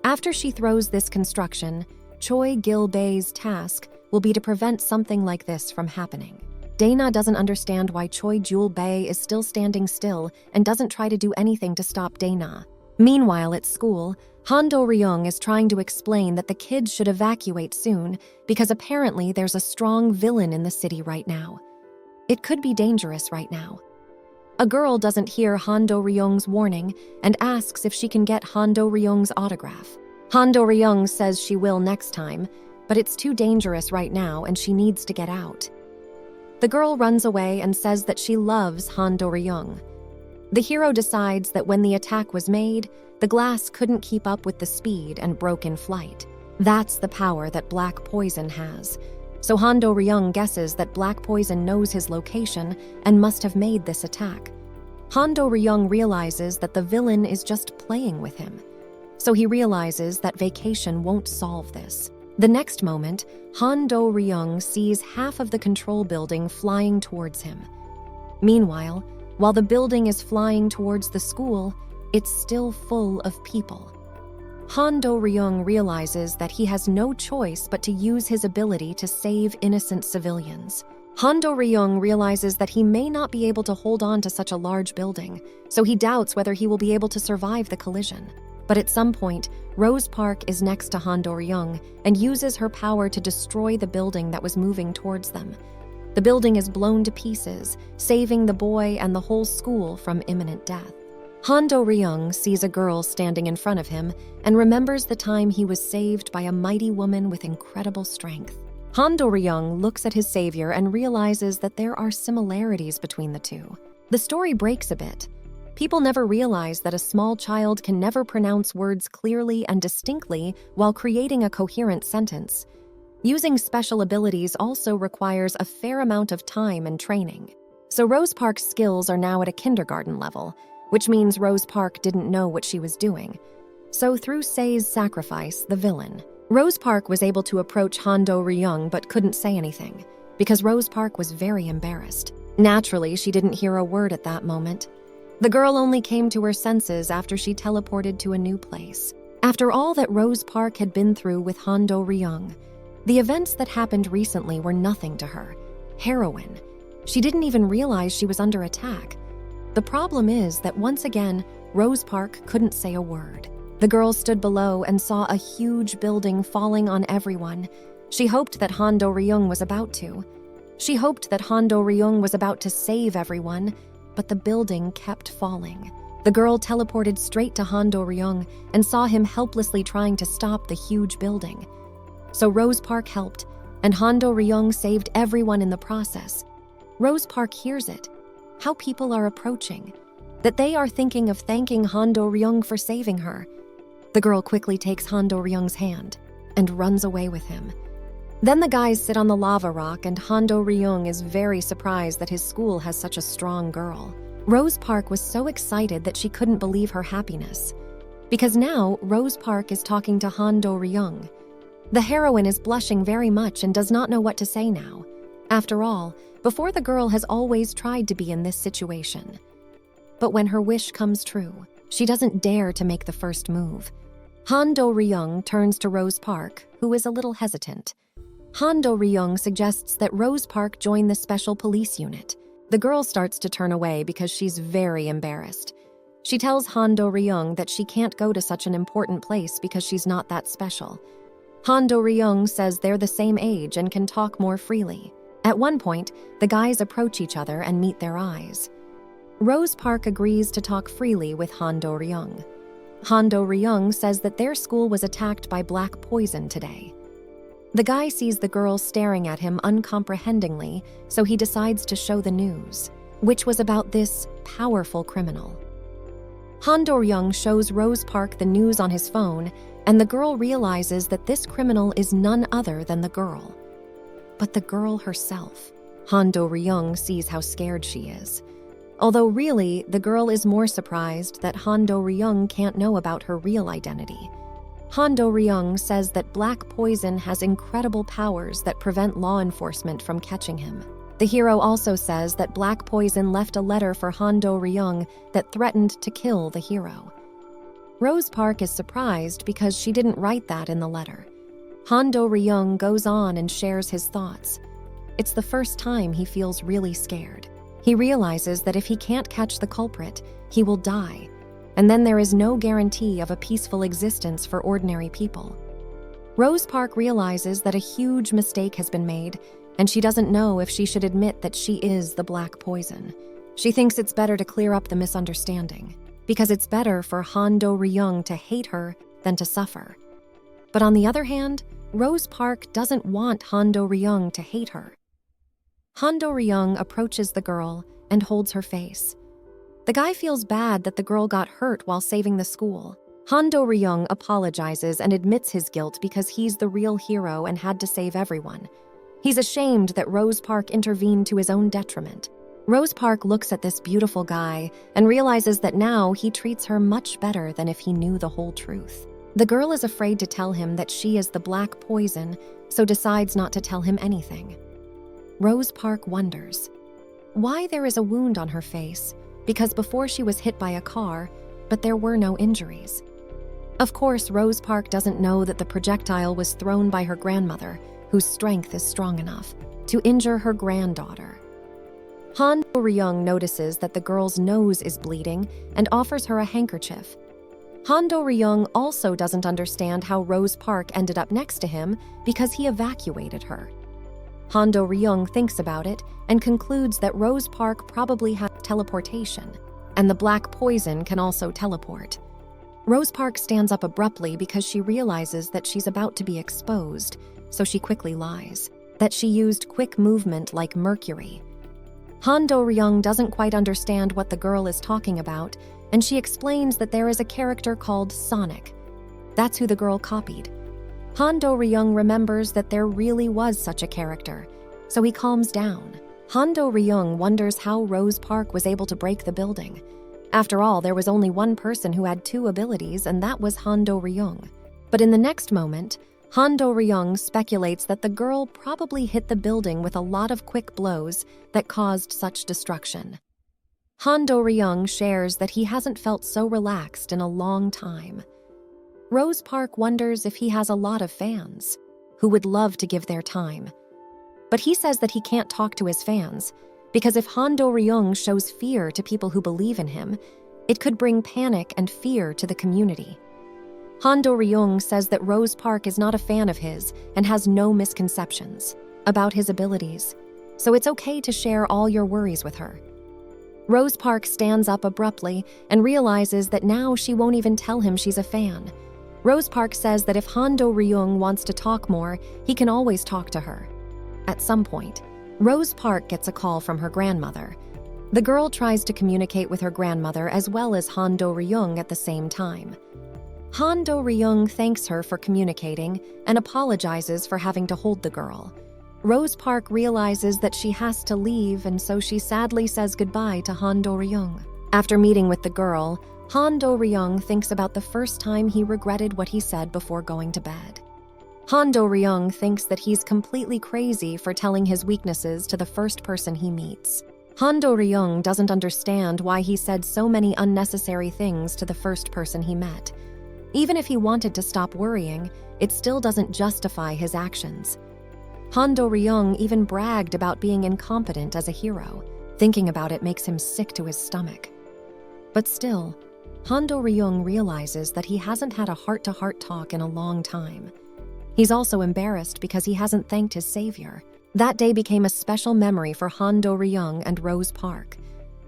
After she throws this construction, Choi Gil-bae's task will be to prevent something like this from happening. Dana doesn't understand why Choi Gil-bae is still standing still and doesn't try to do anything to stop Dana. Meanwhile, at school, Hondo Ryung is trying to explain that the kids should evacuate soon because apparently there's a strong villain in the city right now. It could be dangerous right now. A girl doesn't hear Han Do-ryung's warning and asks if she can get Han Do-ryung's autograph. Han Do-ryung says she will next time, but it's too dangerous right now and she needs to get out. The girl runs away and says that she loves Han Do-ryung. The hero decides that when the attack was made, the glass couldn't keep up with the speed and broke in flight. That's the power that black poison has. So Han Do-ryung guesses that black poison knows his location and must have made this attack. Han Do-ryung realizes that the villain is just playing with him. So he realizes that vacation won't solve this. The next moment, Han Do-ryung sees half of the control building flying towards him. Meanwhile, while the building is flying towards the school, it's still full of people. Han Do-ryung realizes that he has no choice but to use his ability to save innocent civilians. Han Do-ryung realizes that he may not be able to hold on to such a large building, so he doubts whether he will be able to survive the collision. But at some point, Rose Park is next to Han Do-ryung and uses her power to destroy the building that was moving towards them. The building is blown to pieces, saving the boy and the whole school from imminent death. Han Do-ryung sees a girl standing in front of him and remembers the time he was saved by a mighty woman with incredible strength. Han Do-ryung looks at his savior and realizes that there are similarities between the two. The story breaks a bit. People never realize that a small child can never pronounce words clearly and distinctly while creating a coherent sentence. Using special abilities also requires a fair amount of time and training. So Rose Park's skills are now at a kindergarten level, which means Rose Park didn't know what she was doing. So through Sei's sacrifice, the villain, Rose Park was able to approach Han Do-ryung but couldn't say anything, because Rose Park was very embarrassed. Naturally, she didn't hear a word at that moment. The girl only came to her senses after she teleported to a new place. After all that Rose Park had been through with Han Do-ryung, the events that happened recently were nothing to her. Heroine. She didn't even realize she was under attack. The problem is that once again, Rose Park couldn't say a word. The girl stood below and saw a huge building falling on everyone. She hoped that Han Do-ryung was about to. She hoped that Han Do-ryung was about to save everyone, but the building kept falling. The girl teleported straight to Han Do-ryung and saw him helplessly trying to stop the huge building. So Rose Park helped, and Han Do-ryung saved everyone in the process. Rose Park hears it, how people are approaching, that they are thinking of thanking Han Do-ryung for saving her. The girl quickly takes Han Do-ryung's hand and runs away with him. Then the guys sit on the lava rock and Han Do-ryung is very surprised that his school has such a strong girl. Rose Park was so excited that she couldn't believe her happiness. Because now, Rose Park is talking to Han Do-ryung. The heroine is blushing very much and does not know what to say now. After all, before the girl has always tried to be in this situation. But when her wish comes true, she doesn't dare to make the first move. Han Do-ryung turns to Rose Park, who is a little hesitant. Han Do-ryung suggests that Rose Park join the special police unit. The girl starts to turn away because she's very embarrassed. She tells Han Do-ryung that she can't go to such an important place because she's not that special. Han Do-ryung says they're the same age and can talk more freely. At one point, the guys approach each other and meet their eyes. Rose Park agrees to talk freely with Han Do-ryung. Han Do-ryung says that their school was attacked by black poison today. The guy sees the girl staring at him uncomprehendingly, so he decides to show the news, which was about this powerful criminal. Han Do-ryung shows Rose Park the news on his phone, and the girl realizes that this criminal is none other than the girl. But the girl herself. Han Do-ryung sees how scared she is. Although really, the girl is more surprised that Han Do-ryung can't know about her real identity. Han Do-ryung says that black poison has incredible powers that prevent law enforcement from catching him. The hero also says that black poison left a letter for Han Do-ryung that threatened to kill the hero. Rose Park is surprised because she didn't write that in the letter. Han Do-ryung goes on and shares his thoughts. It's the first time he feels really scared. He realizes that if he can't catch the culprit, he will die, and then there is no guarantee of a peaceful existence for ordinary people. Rose Park realizes that a huge mistake has been made, and she doesn't know if she should admit that she is the black poison. She thinks it's better to clear up the misunderstanding, because it's better for Han Do-ryung to hate her than to suffer. But on the other hand, Rose Park doesn't want Han Do-ryung to hate her. Han Do-ryung approaches the girl and holds her face. The guy feels bad that the girl got hurt while saving the school. Han Do-ryung apologizes and admits his guilt because he's the real hero and had to save everyone. He's ashamed that Rose Park intervened to his own detriment. Rose Park looks at this beautiful guy and realizes that now he treats her much better than if he knew the whole truth. The girl is afraid to tell him that she is the black poison, so decides not to tell him anything. Rose Park wonders why there is a wound on her face, because before she was hit by a car, but there were no injuries. Of course, Rose Park doesn't know that the projectile was thrown by her grandmother, whose strength is strong enough to injure her granddaughter. Han Do-ryung notices that the girl's nose is bleeding and offers her a handkerchief. Han Do-ryung also doesn't understand how Rose Park ended up next to him because he evacuated her. Han Do-ryung thinks about it and concludes that Rose Park probably has teleportation, and the black poison can also teleport. Rose Park stands up abruptly because she realizes that she's about to be exposed, so she quickly lies, that she used quick movement like mercury. Han Do-ryung doesn't quite understand what the girl is talking about, and she explains that there is a character called Sonic. That's who the girl copied. Han Do-ryung remembers that there really was such a character, so he calms down. Han Do-ryung wonders how Rose Park was able to break the building. After all, there was only one person who had two abilities, and that was Han Do-ryung. But in the next moment, Han Do-ryung speculates that the girl probably hit the building with a lot of quick blows that caused such destruction. Han Do-ryung shares that he hasn't felt so relaxed in a long time. Rose Park wonders if he has a lot of fans who would love to give their time. But he says that he can't talk to his fans because if Han Do-ryung shows fear to people who believe in him, it could bring panic and fear to the community. Han Do-ryung says that Rose Park is not a fan of his and has no misconceptions about his abilities, so it's okay to share all your worries with her. Rose Park stands up abruptly and realizes that now she won't even tell him she's a fan. Rose Park says that if Han Do-ryung wants to talk more, he can always talk to her. At some point, Rose Park gets a call from her grandmother. The girl tries to communicate with her grandmother as well as Han Do-ryung at the same time. Han Do-ryung thanks her for communicating and apologizes for having to hold the girl. Rose Park realizes that she has to leave, and so she sadly says goodbye to Han Do-ryung. After meeting with the girl, Han Do-ryung thinks about the first time he regretted what he said before going to bed. Han Do-ryung thinks that he's completely crazy for telling his weaknesses to the first person he meets. Han Do-ryung doesn't understand why he said so many unnecessary things to the first person he met. Even if he wanted to stop worrying, it still doesn't justify his actions. Han Do-ryung even bragged about being incompetent as a hero. Thinking about it makes him sick to his stomach. But still, Han Do-ryung realizes that he hasn't had a heart-to-heart talk in a long time. He's also embarrassed because he hasn't thanked his savior. That day became a special memory for Han Do-ryung and Rose Park.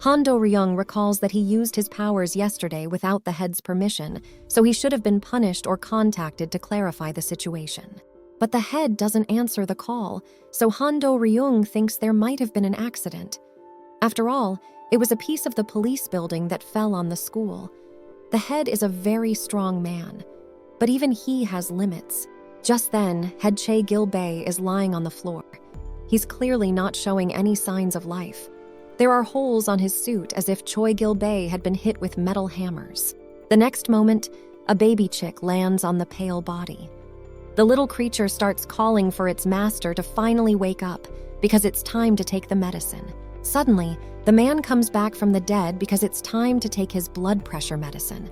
Han Do-ryung recalls that he used his powers yesterday without the head's permission, so he should have been punished or contacted to clarify the situation. But the head doesn't answer the call, so Han Do-ryung thinks there might have been an accident. After all, it was a piece of the police building that fell on the school. The head is a very strong man, but even he has limits. Just then, Head Chae Gil-bae is lying on the floor. He's clearly not showing any signs of life. There are holes on his suit as if Choi Gil-bae had been hit with metal hammers. The next moment, a baby chick lands on the pale body. The little creature starts calling for its master to finally wake up because it's time to take the medicine. Suddenly, the man comes back from the dead because it's time to take his blood pressure medicine.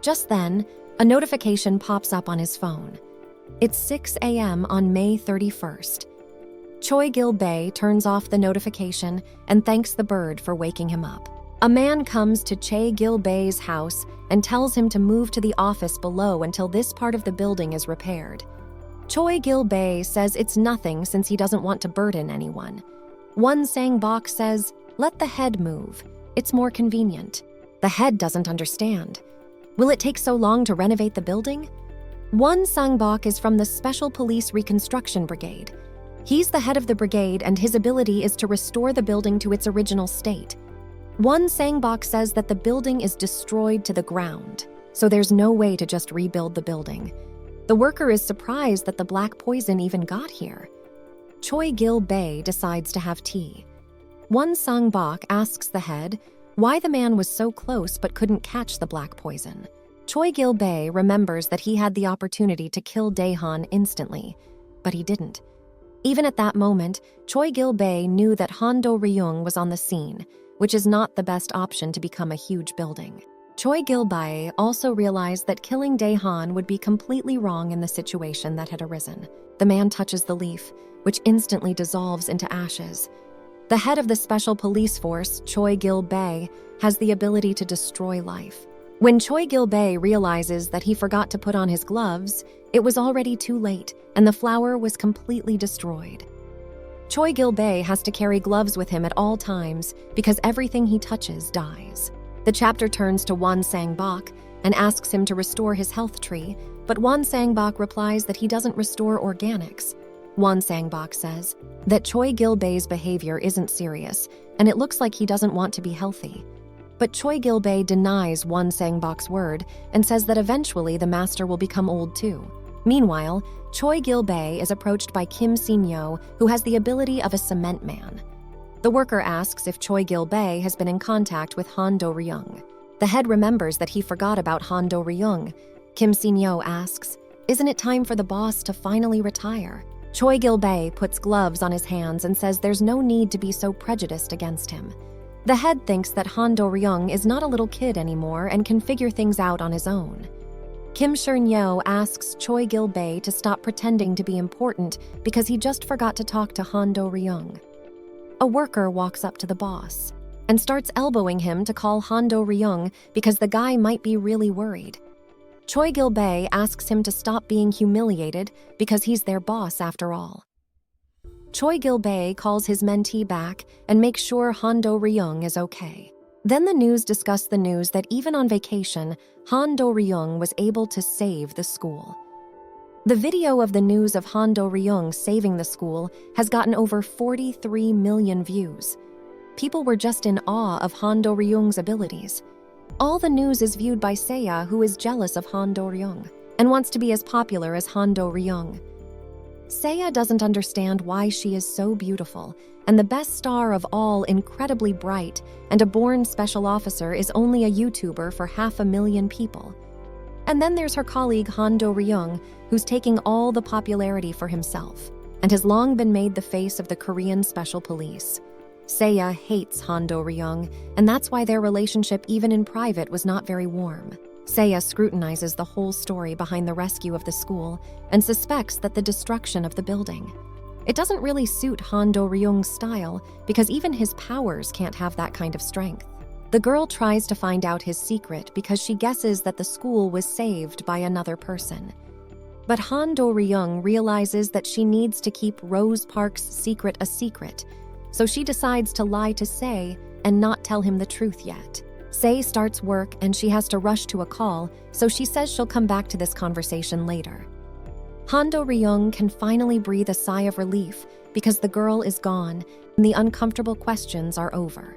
Just then, a notification pops up on his phone. It's 6 a.m. on May 31st. Choi Gil-bae turns off the notification and thanks the bird for waking him up. A man comes to Chae Gil-bae's house and tells him to move to the office below until this part of the building is repaired. Choi Gil-bae says it's nothing since he doesn't want to burden anyone. One Sang-bok says, Let the head move. It's more convenient. The head doesn't understand. Will it take so long to renovate the building? Won Sang-bok is from the Special Police Reconstruction Brigade. He's the head of the brigade, and his ability is to restore the building to its original state. Won Sang-bok says that the building is destroyed to the ground, so there's no way to just rebuild the building. The worker is surprised that the black poison even got here. Choi Gil-bae decides to have tea. Won Sang-bok asks the head why the man was so close but couldn't catch the black poison. Choi Gil-bae remembers that he had the opportunity to kill Daehan instantly, but he didn't. Even at that moment, Choi Gil-bae knew that Han Do-ryung was on the scene, which is not the best option to become a huge building. Choi Gil-bae also realized that killing Daehan would be completely wrong in the situation that had arisen. The man touches the leaf, which instantly dissolves into ashes. The head of the special police force, Choi Gil-bae, has the ability to destroy life. When Choi Gil-bae realizes that he forgot to put on his gloves, it was already too late, and the flower was completely destroyed. Choi Gil-bae has to carry gloves with him at all times because everything he touches dies. The chapter turns to Won Sang-bok and asks him to restore his health tree, but Won Sang-bok replies that he doesn't restore organics. Won Sang-bok says that Choi Gil-bae's behavior isn't serious, and it looks like he doesn't want to be healthy. But Choi Gil-bae denies Won Sang-bok's word and says that eventually the master will become old too. Meanwhile, Choi Gil-bae is approached by Kim Sin-yo, who has the ability of a cement man. The worker asks if Choi Gil-bae has been in contact with Han Do-ryung. The head remembers that he forgot about Han Do-ryung. Kim Sin-yo asks, "Isn't it time for the boss to finally retire?" Choi Gil-bae puts gloves on his hands and says there's no need to be so prejudiced against him. The head thinks that Han Do-ryung is not a little kid anymore and can figure things out on his own. Kim Seon-yo asks Choi Gil-bae to stop pretending to be important because he just forgot to talk to Han Do-ryung. A worker walks up to the boss and starts elbowing him to call Han Do-ryung because the guy might be really worried. Choi Gil-bae asks him to stop being humiliated because he's their boss after all. Choi Gil-bae calls his mentee back and makes sure Han Do-ryung is okay. Then the news discussed the news that even on vacation, Han Do-ryung was able to save the school. The video of the news of Han Do-ryung saving the school has gotten over 43 million views. People were just in awe of Han Do-ryung's abilities. All the news is viewed by Seiya, who is jealous of Han Do-ryung and wants to be as popular as Han Do-ryung. Seiya doesn't understand why she is so beautiful, and the best star of all incredibly bright, and a born special officer is only a YouTuber for 500,000 people. And then there's her colleague Han Do-ryung, who's taking all the popularity for himself, and has long been made the face of the Korean Special Police. Seiya hates Han Do-ryung, and that's why their relationship even in private was not very warm. Seiya scrutinizes the whole story behind the rescue of the school and suspects that the destruction of the building. It doesn't really suit Han Do-ryung's style because even his powers can't have that kind of strength. The girl tries to find out his secret because she guesses that the school was saved by another person. But Han Do-ryung realizes that she needs to keep Rose Park's secret a secret, so she decides to lie to Sei and not tell him the truth yet. Sei starts work and she has to rush to a call, so she says she'll come back to this conversation later. Han Do-ryung can finally breathe a sigh of relief because the girl is gone and the uncomfortable questions are over.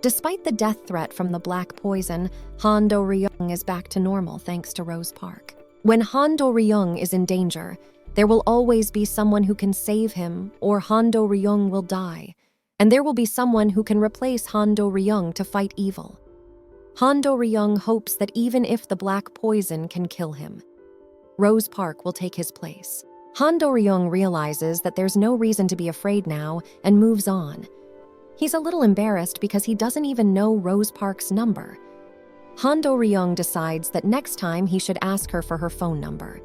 Despite the death threat from the black poison, Han Do-ryung is back to normal thanks to Rose Park. When Han Do-ryung is in danger, there will always be someone who can save him, or Han Do-ryung will die, and there will be someone who can replace Han Do-ryung to fight evil. Han Do-ryung hopes that even if the black poison can kill him, Rose Park will take his place. Han Do-ryung realizes that there's no reason to be afraid now and moves on. He's a little embarrassed because he doesn't even know Rose Park's number. Han Do-ryung decides that next time he should ask her for her phone number.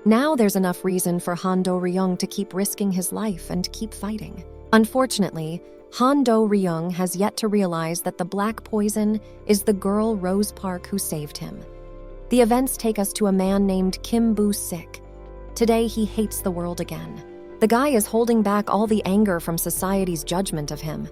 Now there's enough reason for Han Do-ryung to keep risking his life and keep fighting. Unfortunately, Han Do-ryung has yet to realize that the black poison is the girl Rose Park who saved him. The events take us to a man named Kim Boo-sik. Today he hates the world again. The guy is holding back all the anger from society's judgment of him.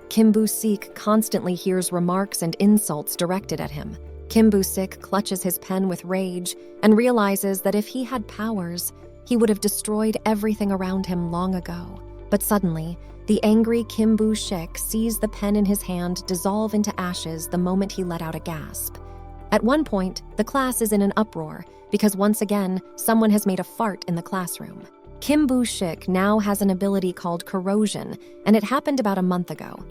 Kim Boo-sik constantly hears remarks and insults directed at him. Kim Boo-sik clutches his pen with rage and realizes that if he had powers, he would have destroyed everything around him long ago. But suddenly, the angry Kim Boo-sik sees the pen in his hand dissolve into ashes the moment he let out a gasp. At one point, the class is in an uproar because once again, someone has made a fart in the classroom. Kim Boo-sik now has an ability called corrosion, and it happened about a month ago.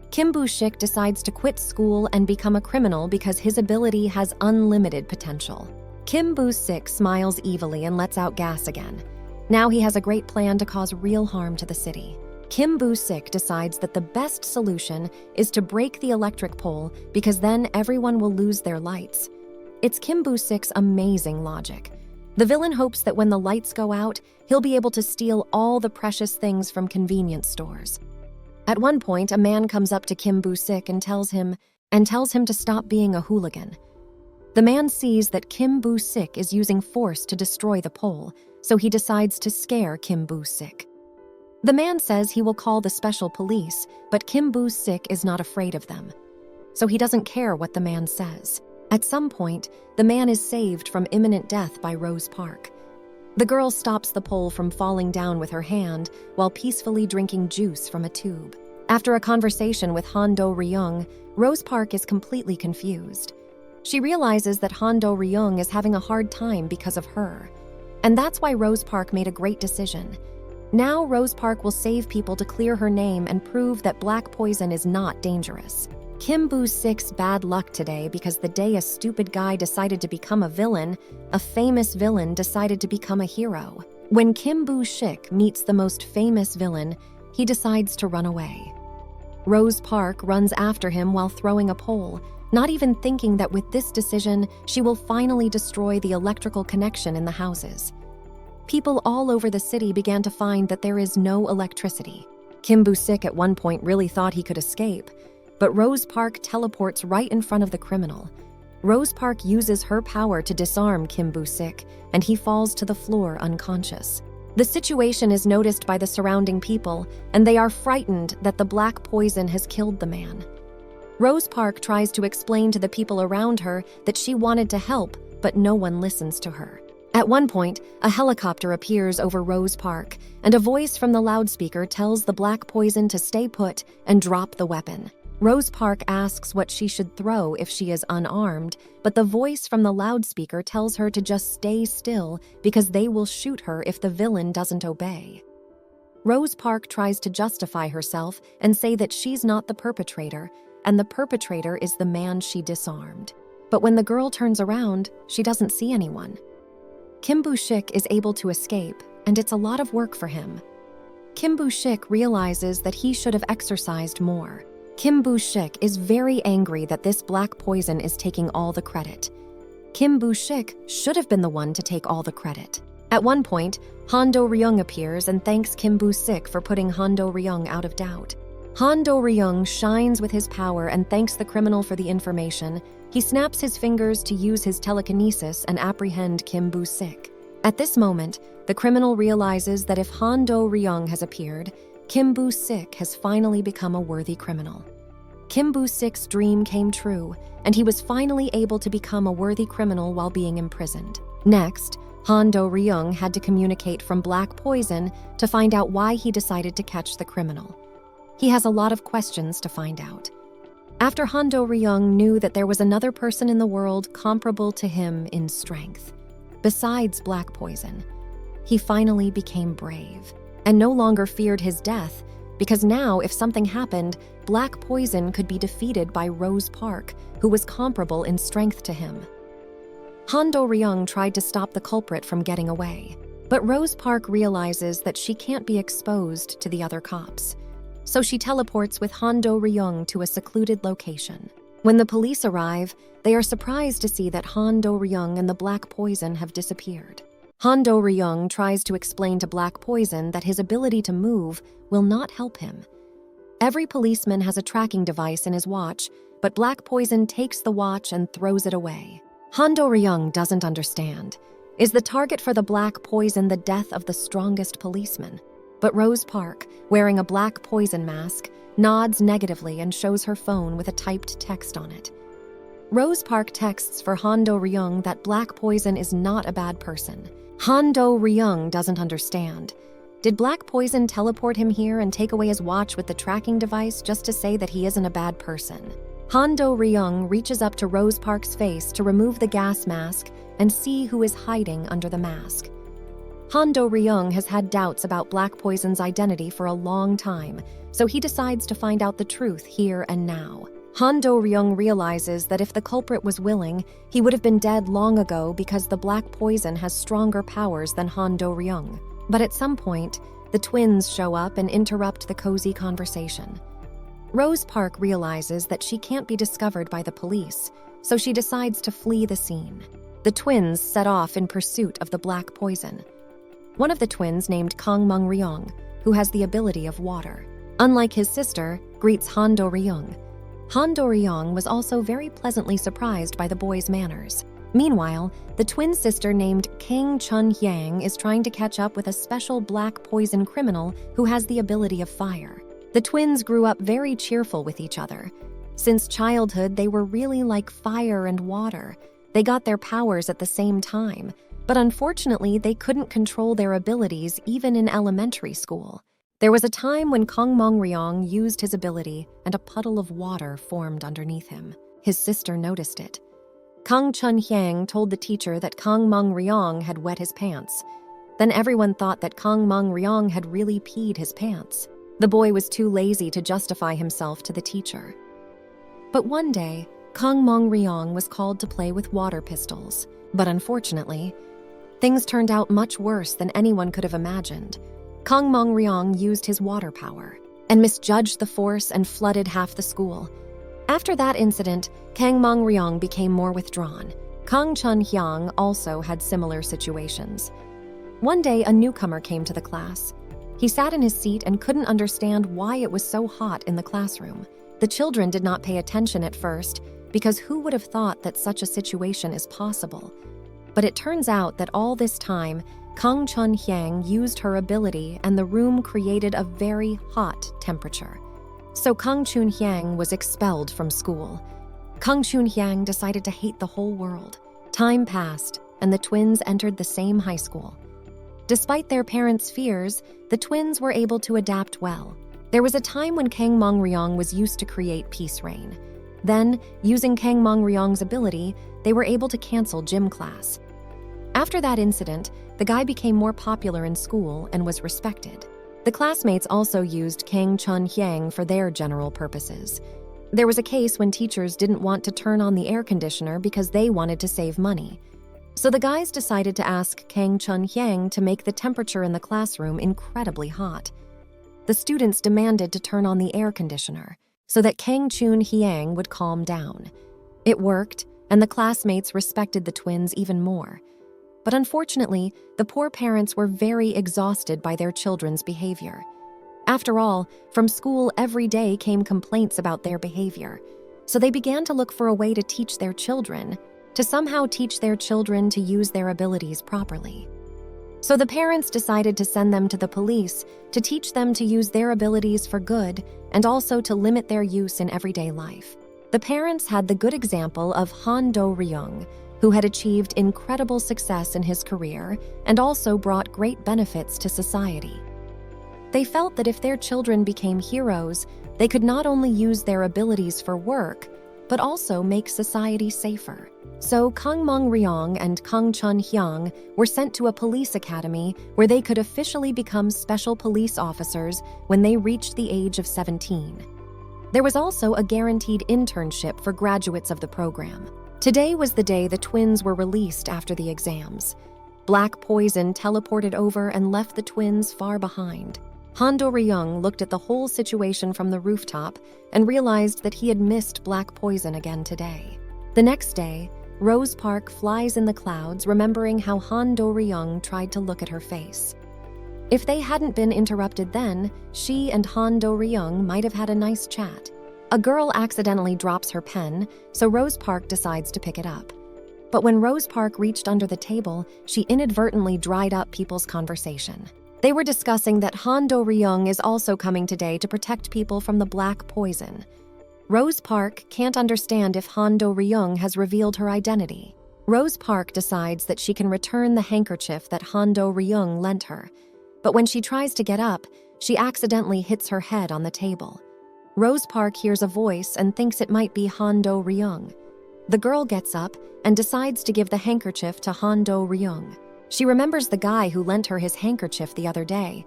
Kim Boo-sik decides to quit school and become a criminal because his ability has unlimited potential. Kim Boo-sik smiles evilly and lets out gas again. Now he has a great plan to cause real harm to the city. Kim Boo-sik decides that the best solution is to break the electric pole because then everyone will lose their lights. It's Kim Boo-sik's amazing logic. The villain hopes that when the lights go out, he'll be able to steal all the precious things from convenience stores. At one point, a man comes up to Kim Boo-sik and tells him to stop being a hooligan. The man sees that Kim Boo-sik is using force to destroy the pole, so he decides to scare Kim Boo-sik. The man says he will call the special police, but Kim Boo-sik is not afraid of them, so he doesn't care what the man says. At some point, the man is saved from imminent death by Rose Park. The girl stops the pole from falling down with her hand while peacefully drinking juice from a tube. After a conversation with Han Do-ryung, Rose Park is completely confused. She realizes that Han Do-ryung is having a hard time because of her. And that's why Rose Park made a great decision. Now Rose Park will save people to clear her name and prove that black poison is not dangerous. Kim Boo-sik's bad luck today because the day a stupid guy decided to become a villain, a famous villain decided to become a hero. When Kim Boo-sik meets the most famous villain, he decides to run away. Rose Park runs after him while throwing a pole, not even thinking that with this decision, she will finally destroy the electrical connection in the houses. People all over the city began to find that there is no electricity. Kim Boo-sik at one point really thought he could escape, but Rose Park teleports right in front of the criminal. Rose Park uses her power to disarm Kim Boo-sik, and he falls to the floor unconscious. The situation is noticed by the surrounding people, and they are frightened that the black poison has killed the man. Rose Park tries to explain to the people around her that she wanted to help, but no one listens to her. At one point, a helicopter appears over Rose Park, and a voice from the loudspeaker tells the black poison to stay put and drop the weapon. Rose Park asks what she should throw if she is unarmed, but the voice from the loudspeaker tells her to just stay still because they will shoot her if the villain doesn't obey. Rose Park tries to justify herself and say that she's not the perpetrator, and the perpetrator is the man she disarmed. But when the girl turns around, she doesn't see anyone. Kim Boo-sik is able to escape, and it's a lot of work for him. Kim Boo-sik realizes that he should have exercised more. Kim Boo-sik is very angry that this black poison is taking all the credit. Kim Boo-sik should have been the one to take all the credit. At one point, Han Do-ryung appears and thanks Kim Boo-sik for putting Han Do-ryung out of doubt. Han Do-ryung shines with his power and thanks the criminal for the information. He snaps his fingers to use his telekinesis and apprehend Kim Boo-sik. At this moment, the criminal realizes that if Han Do-ryung has appeared, Kim Boo-sik has finally become a worthy criminal. Kim Boo-sik's dream came true, and he was finally able to become a worthy criminal while being imprisoned. Next, Han Do-ryung had to communicate from black poison to find out why he decided to catch the criminal. He has a lot of questions to find out. After Han Do-ryung knew that there was another person in the world comparable to him in strength, besides black poison, he finally became brave and no longer feared his death because now if something happened, black poison could be defeated by Rose Park, who was comparable in strength to him. Han Do-ryung tried to stop the culprit from getting away, but Rose Park realizes that she can't be exposed to the other cops. So she teleports with Han Do-ryung to a secluded location. When the police arrive, they are surprised to see that Han Do-ryung and the black poison have disappeared. Han Do-ryung tries to explain to black poison that his ability to move will not help him. Every policeman has a tracking device in his watch, but black poison takes the watch and throws it away. Han Do-ryung doesn't understand. Is the target for the black poison the death of the strongest policeman? But Rose Park, wearing a black poison mask, nods negatively and shows her phone with a typed text on it. Rose Park texts for Han Do-ryung that black poison is not a bad person. Han Do-ryung doesn't understand. Did black poison teleport him here and take away his watch with the tracking device just to say that he isn't a bad person? Han Do-ryung reaches up to Rose Park's face to remove the gas mask and see who is hiding under the mask. Han Do-ryung has had doubts about black poison's identity for a long time, so he decides to find out the truth here and now. Han Do-ryung realizes that if the culprit was willing, he would have been dead long ago because the black poison has stronger powers than Han Do-ryung. But at some point, the twins show up and interrupt the cozy conversation. Rose Park realizes that she can't be discovered by the police, so she decides to flee the scene. The twins set off in pursuit of the black poison. One of the twins, named Kang Mung-ryong, who has the ability of water, unlike his sister, greets Han Do-ryung. Han Do-ryung was also very pleasantly surprised by the boy's manners. Meanwhile, the twin sister named Kang Chun-hyang is trying to catch up with a special black poison criminal who has the ability of fire. The twins grew up very cheerful with each other. Since childhood, they were really like fire and water. They got their powers at the same time, but unfortunately, they couldn't control their abilities even in elementary school. There was a time when Kang Mung-ryong used his ability and a puddle of water formed underneath him. His sister noticed it. Kang Chun-hyang told the teacher that Kang Mung-ryong had wet his pants. Then everyone thought that Kang Mung-ryong had really peed his pants. The boy was too lazy to justify himself to the teacher. But one day, Kang Mung-ryong was called to play with water pistols. But unfortunately, things turned out much worse than anyone could have imagined. Kang Mung-ryong used his water power and misjudged the force and flooded half the school. After that incident, Kang Mung-ryong became more withdrawn. Kang Chun-hyang also had similar situations. One day, a newcomer came to the class. He sat in his seat and couldn't understand why it was so hot in the classroom. The children did not pay attention at first, because who would have thought that such a situation is possible? But it turns out that all this time, Kang Chun-hyang used her ability and the room created a very hot temperature. So Kang Chun-hyang was expelled from school. Kang Chun-hyang decided to hate the whole world. Time passed, and the twins entered the same high school. Despite their parents' fears, the twins were able to adapt well. There was a time when Kang Mung-ryong was used to create peace reign. Then, using Kang Mung-ryong's ability, they were able to cancel gym class. After that incident, the guy became more popular in school and was respected. The classmates also used Kang Chun-hyang for their general purposes. There was a case when teachers didn't want to turn on the air conditioner because they wanted to save money. So the guys decided to ask Kang Chun-hyang to make the temperature in the classroom incredibly hot. The students demanded to turn on the air conditioner so that Kang Chun-hyang would calm down. It worked, and the classmates respected the twins even more. But unfortunately, the poor parents were very exhausted by their children's behavior. After all, from school every day came complaints about their behavior. So they began to look for a way to teach their children to use their abilities properly. So the parents decided to send them to the police to teach them to use their abilities for good and also to limit their use in everyday life. The parents had the good example of Han Do-ryung, who had achieved incredible success in his career and also brought great benefits to society. They felt that if their children became heroes, they could not only use their abilities for work, but also make society safer. So Kang Mung-ryong and Kang Chun-hyang were sent to a police academy where they could officially become special police officers when they reached the age of 17. There was also a guaranteed internship for graduates of the program. Today was the day the twins were released after the exams. Black poison teleported over and left the twins far behind. Han Do-ryung looked at the whole situation from the rooftop and realized that he had missed black poison again today. The next day, Rose Park flies in the clouds, remembering how Han Do-ryung tried to look at her face. If they hadn't been interrupted then, she and Han Do-ryung might have had a nice chat. A girl accidentally drops her pen, so Rose Park decides to pick it up. But when Rose Park reached under the table, she inadvertently dried up people's conversation. They were discussing that Han Do-ryung is also coming today to protect people from the black poison. Rose Park can't understand if Han Do-ryung has revealed her identity. Rose Park decides that she can return the handkerchief that Han Do-ryung lent her, but when she tries to get up, she accidentally hits her head on the table. Rose Park hears a voice and thinks it might be Han Do-ryung. The girl gets up and decides to give the handkerchief to Han Do-ryung. She remembers the guy who lent her his handkerchief the other day,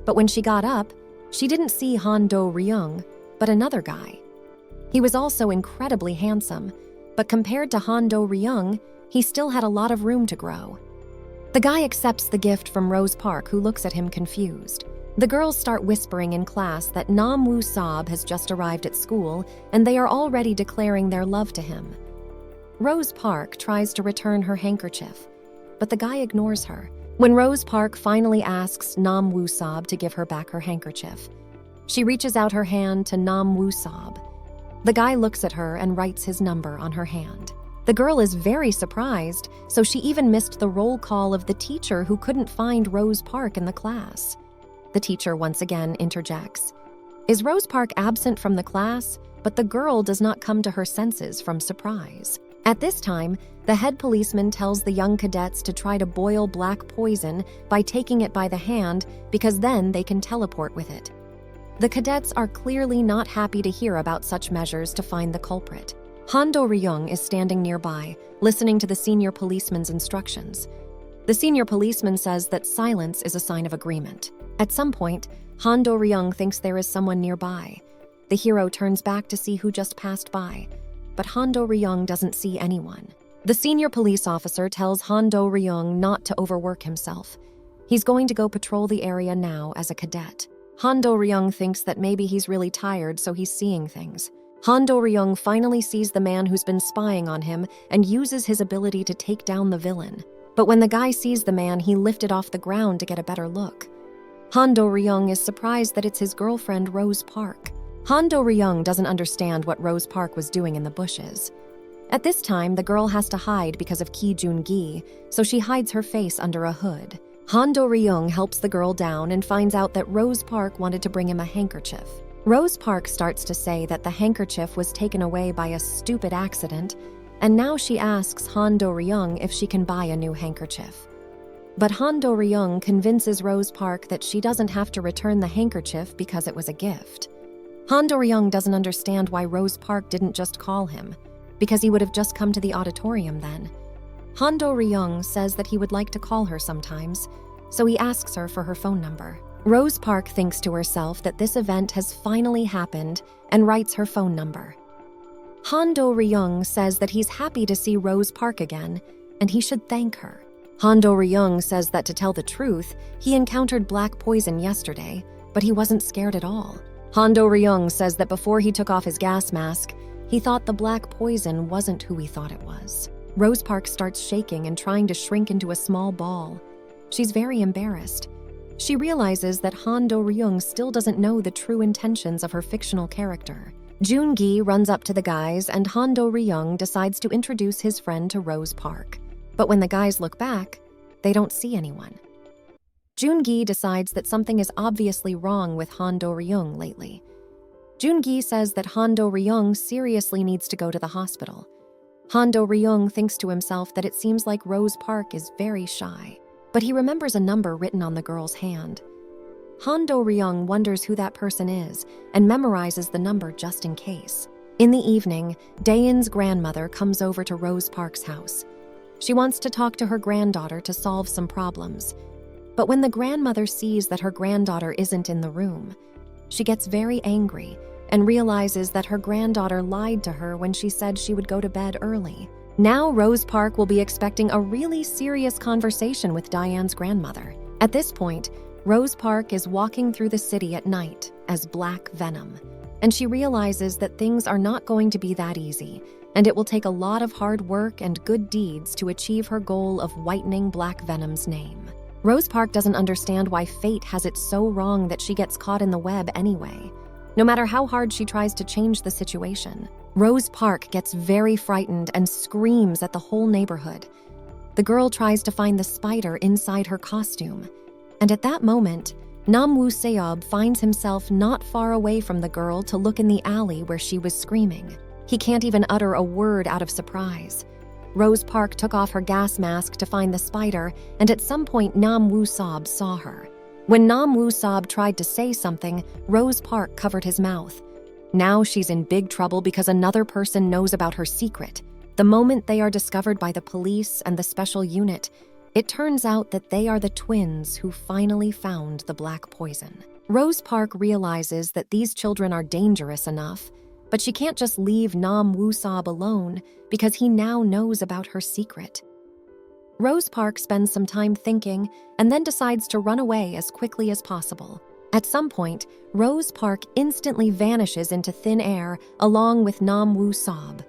but when she got up, she didn't see Han Do-ryung, but another guy. He was also incredibly handsome, but compared to Han Do-ryung, he still had a lot of room to grow. The guy accepts the gift from Rose Park, who looks at him confused. The girls start whispering in class that Nam Woo-sob has just arrived at school, and they are already declaring their love to him. Rose Park tries to return her handkerchief, but the guy ignores her. When Rose Park finally asks Nam Woo-sob to give her back her handkerchief, she reaches out her hand to Nam Woo-sob. The guy looks at her and writes his number on her hand. The girl is very surprised, so she even missed the roll call of the teacher who couldn't find Rose Park in the class. The teacher once again interjects. Is Rose Park absent from the class? But the girl does not come to her senses from surprise. At this time, the head policeman tells the young cadets to try to boil black poison by taking it by the hand because then they can teleport with it. The cadets are clearly not happy to hear about such measures to find the culprit. Han Do-ryung is standing nearby, listening to the senior policeman's instructions. The senior policeman says that silence is a sign of agreement. At some point, Han Do-ryung thinks there is someone nearby. The hero turns back to see who just passed by, but Han Do-ryung doesn't see anyone. The senior police officer tells Han Do-ryung not to overwork himself. He's going to go patrol the area now as a cadet. Han Do-ryung thinks that maybe he's really tired, so he's seeing things. Han Do-ryung finally sees the man who's been spying on him and uses his ability to take down the villain. But when the guy sees the man, he lifted off the ground to get a better look. Han Do-ryung is surprised that it's his girlfriend Rose Park. Han Do-ryung doesn't understand what Rose Park was doing in the bushes. At this time, the girl has to hide because of Ki Joon-gi, so she hides her face under a hood. Han Do-ryung helps the girl down and finds out that Rose Park wanted to bring him a handkerchief. Rose Park starts to say that the handkerchief was taken away by a stupid accident, and now she asks Han Do-ryung if she can buy a new handkerchief. But Han Do-ryung convinces Rose Park that she doesn't have to return the handkerchief because it was a gift. Han Do-ryung doesn't understand why Rose Park didn't just call him, because he would have just come to the auditorium then. Han Do-ryung says that he would like to call her sometimes, so he asks her for her phone number. Rose Park thinks to herself that this event has finally happened and writes her phone number. Han Do-ryung says that he's happy to see Rose Park again, and he should thank her. Han Do-ryung says that to tell the truth, he encountered black poison yesterday, but he wasn't scared at all. Han Do-ryung says that before he took off his gas mask, he thought the black poison wasn't who he thought it was. Rose Park starts shaking and trying to shrink into a small ball. She's very embarrassed. She realizes that Han Do-ryung still doesn't know the true intentions of her fictional character. Joon-gi runs up to the guys, and Han Do-ryung decides to introduce his friend to Rose Park. But when the guys look back, they don't see anyone. Joon-gi decides that something is obviously wrong with Han Do-ryung lately. Joon-gi says that Han Do-ryung seriously needs to go to the hospital. Han Do-ryung thinks to himself that it seems like Rose Park is very shy, but he remembers a number written on the girl's hand. Han Do-ryung wonders who that person is and memorizes the number just in case. In the evening, Daeun's grandmother comes over to Rose Park's house. She wants to talk to her granddaughter to solve some problems. But when the grandmother sees that her granddaughter isn't in the room, she gets very angry and realizes that her granddaughter lied to her when she said she would go to bed early. Now Rose Park will be expecting a really serious conversation with Diane's grandmother. At this point, Rose Park is walking through the city at night as Black Venom, and she realizes that things are not going to be that easy, and it will take a lot of hard work and good deeds to achieve her goal of whitening Black Venom's name. Rose Park doesn't understand why fate has it so wrong that she gets caught in the web anyway, no matter how hard she tries to change the situation. Rose Park gets very frightened and screams at the whole neighborhood. The girl tries to find the spider inside her costume. And at that moment, Nam Woo Seob finds himself not far away from the girl to look in the alley where she was screaming. He can't even utter a word out of surprise. Rose Park took off her gas mask to find the spider, and at some point Nam Woo Seob saw her. When Nam Woo Seob tried to say something, Rose Park covered his mouth. Now she's in big trouble because another person knows about her secret. The moment they are discovered by the police and the special unit, it turns out that they are the twins who finally found the black poison. Rose Park realizes that these children are dangerous enough, but she can't just leave Nam Woo Seob alone because he now knows about her secret. Rose Park spends some time thinking and then decides to run away as quickly as possible. At some point, Rose Park instantly vanishes into thin air along with Nam Woo Seob.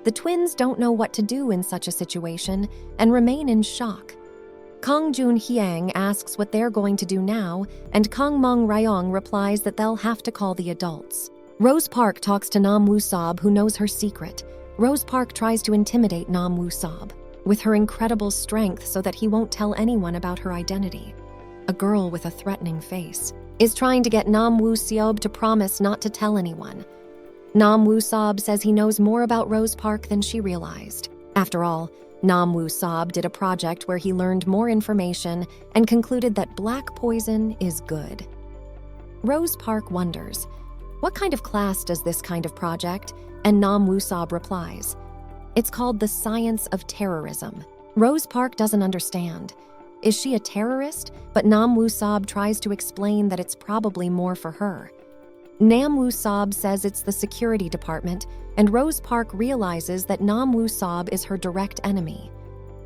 The twins don't know what to do in such a situation and remain in shock. Kang Jun Hyang asks what they're going to do now, and Kang Mong Ryong replies that they'll have to call the adults. Rose Park talks to Nam Woo Seob, who knows her secret. Rose Park tries to intimidate Nam Woo Seob with her incredible strength so that he won't tell anyone about her identity. A girl with a threatening face is trying to get Nam Woo Seob to promise not to tell anyone. Nam Woo Seob says he knows more about Rose Park than she realized. After all, Nam Woo Seob did a project where he learned more information and concluded that black poison is good. Rose Park wonders, what kind of class does this kind of project? And Nam Woo Seob replies, it's called the science of terrorism. Rose Park doesn't understand. Is she a terrorist? But Nam Woo Seob tries to explain that it's probably more for her. Nam Woo Seob says it's the security department, and Rose Park realizes that Nam Woo Seob is her direct enemy.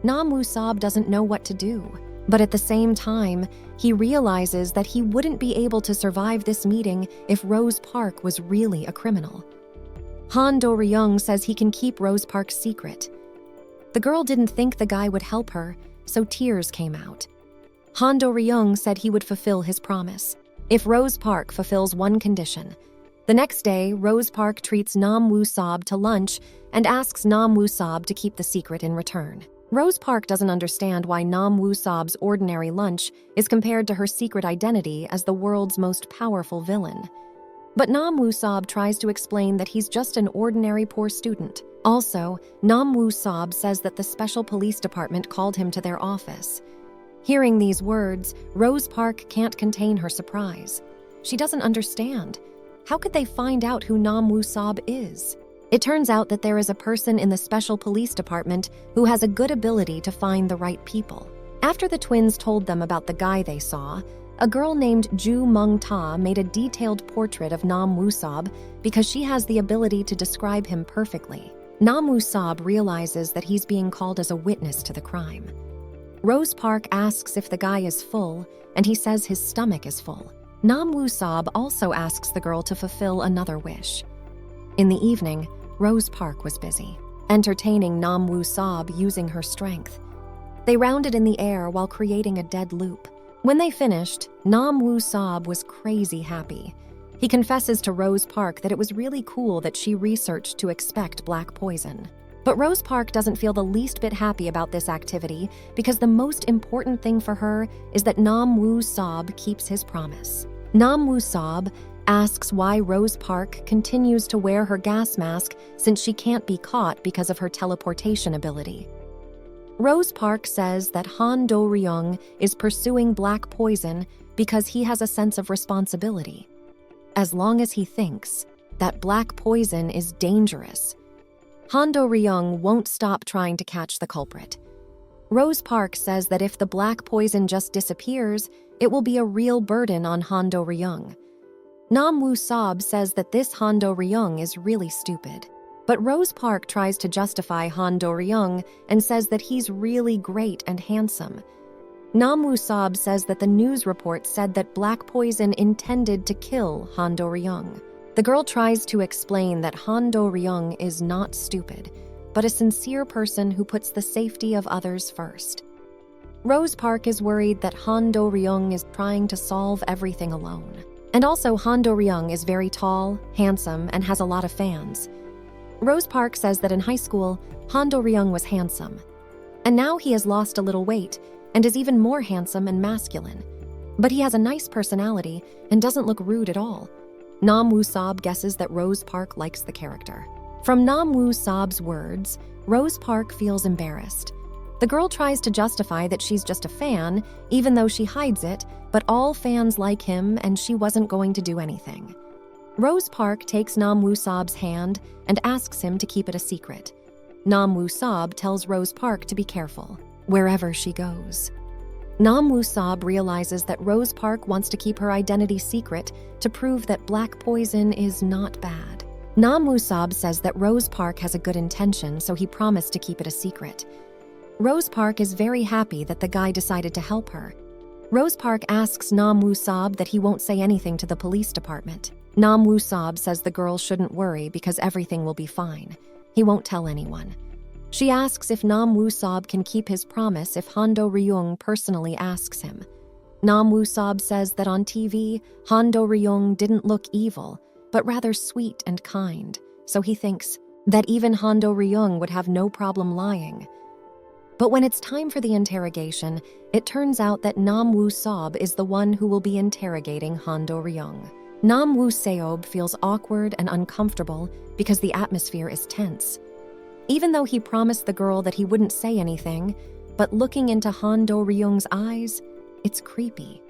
Nam Woo Seob doesn't know what to do, but at the same time, he realizes that he wouldn't be able to survive this meeting if Rose Park was really a criminal. Han Do-ryung says he can keep Rose Park's secret. The girl didn't think the guy would help her, so tears came out. Han Do-ryung said he would fulfill his promise if Rose Park fulfills one condition. The next day, Rose Park treats Nam Woo Seob to lunch and asks Nam Woo Seob to keep the secret in return. Rose Park doesn't understand why Nam Woo Seob's ordinary lunch is compared to her secret identity as the world's most powerful villain. But Nam Woo Seob tries to explain that he's just an ordinary poor student. Also, Nam Woo Seob says that the special police department called him to their office. Hearing these words, Rose Park can't contain her surprise. She doesn't understand. How could they find out who Nam Woo Seob is? It turns out that there is a person in the special police department who has a good ability to find the right people. After the twins told them about the guy they saw, a girl named Ju Mung Ta made a detailed portrait of Nam Woo Seob because she has the ability to describe him perfectly. Nam Woo Seob realizes that he's being called as a witness to the crime. Rose Park asks if the guy is full, and he says his stomach is full. Nam Woo Seob also asks the girl to fulfill another wish. In the evening, Rose Park was busy, entertaining Nam Woo Seob using her strength. They rounded in the air while creating a dead loop. When they finished, Nam Woo Seob was crazy happy. He confesses to Rose Park that it was really cool that she researched to expect black poison. But Rose Park doesn't feel the least bit happy about this activity because the most important thing for her is that Nam Woo Seob keeps his promise. Nam Woo Seob asks why Rose Park continues to wear her gas mask since she can't be caught because of her teleportation ability. Rose Park says that Han Do-ryung is pursuing black poison because he has a sense of responsibility. As long as he thinks that black poison is dangerous, Han Do-ryung won't stop trying to catch the culprit. Rose Park says that if the black poison just disappears, it will be a real burden on Han Do-ryung. Nam Woo Seob says that this Han Do-ryung is really stupid. But Rose Park tries to justify Han Do-ryung and says that he's really great and handsome. Nam Woo Seob says that the news report said that black poison intended to kill Han Do-ryung. The girl tries to explain that Han Do-ryung is not stupid, but a sincere person who puts the safety of others first. Rose Park is worried that Han Do-ryung is trying to solve everything alone. And also, Han Do-ryung is very tall, handsome, and has a lot of fans. Rose Park says that in high school, Han Do-ryung was handsome. And now he has lost a little weight and is even more handsome and masculine. But he has a nice personality and doesn't look rude at all. Nam Woo Sob guesses that Rose Park likes the character. From Nam Woo Sob's words, Rose Park feels embarrassed. The girl tries to justify that she's just a fan, even though she hides it, but all fans like him and she wasn't going to do anything. Rose Park takes Nam Woo Sob's hand and asks him to keep it a secret. Nam Woo Sob tells Rose Park to be careful, wherever she goes. Nam Woo Sob realizes that Rose Park wants to keep her identity secret to prove that black poison is not bad. Nam Woo Sob says that Rose Park has a good intention, so he promised to keep it a secret. Rose Park is very happy that the guy decided to help her. Rose Park asks Nam Woo Sob that he won't say anything to the police department. Nam Woo Sob says the girl shouldn't worry because everything will be fine. He won't tell anyone. She asks if Nam Woo Sob can keep his promise if Hondo Ryung personally asks him. Nam Woo Sob says that on TV, Hondo Ryung didn't look evil, but rather sweet and kind, so he thinks that even Hondo Ryung would have no problem lying. But when it's time for the interrogation, it turns out that Nam Woo Sob is the one who will be interrogating Hondo Ryung. Nam Woo Seob feels awkward and uncomfortable because the atmosphere is tense. Even though he promised the girl that he wouldn't say anything, but looking into Hondo Ryung's eyes, it's creepy.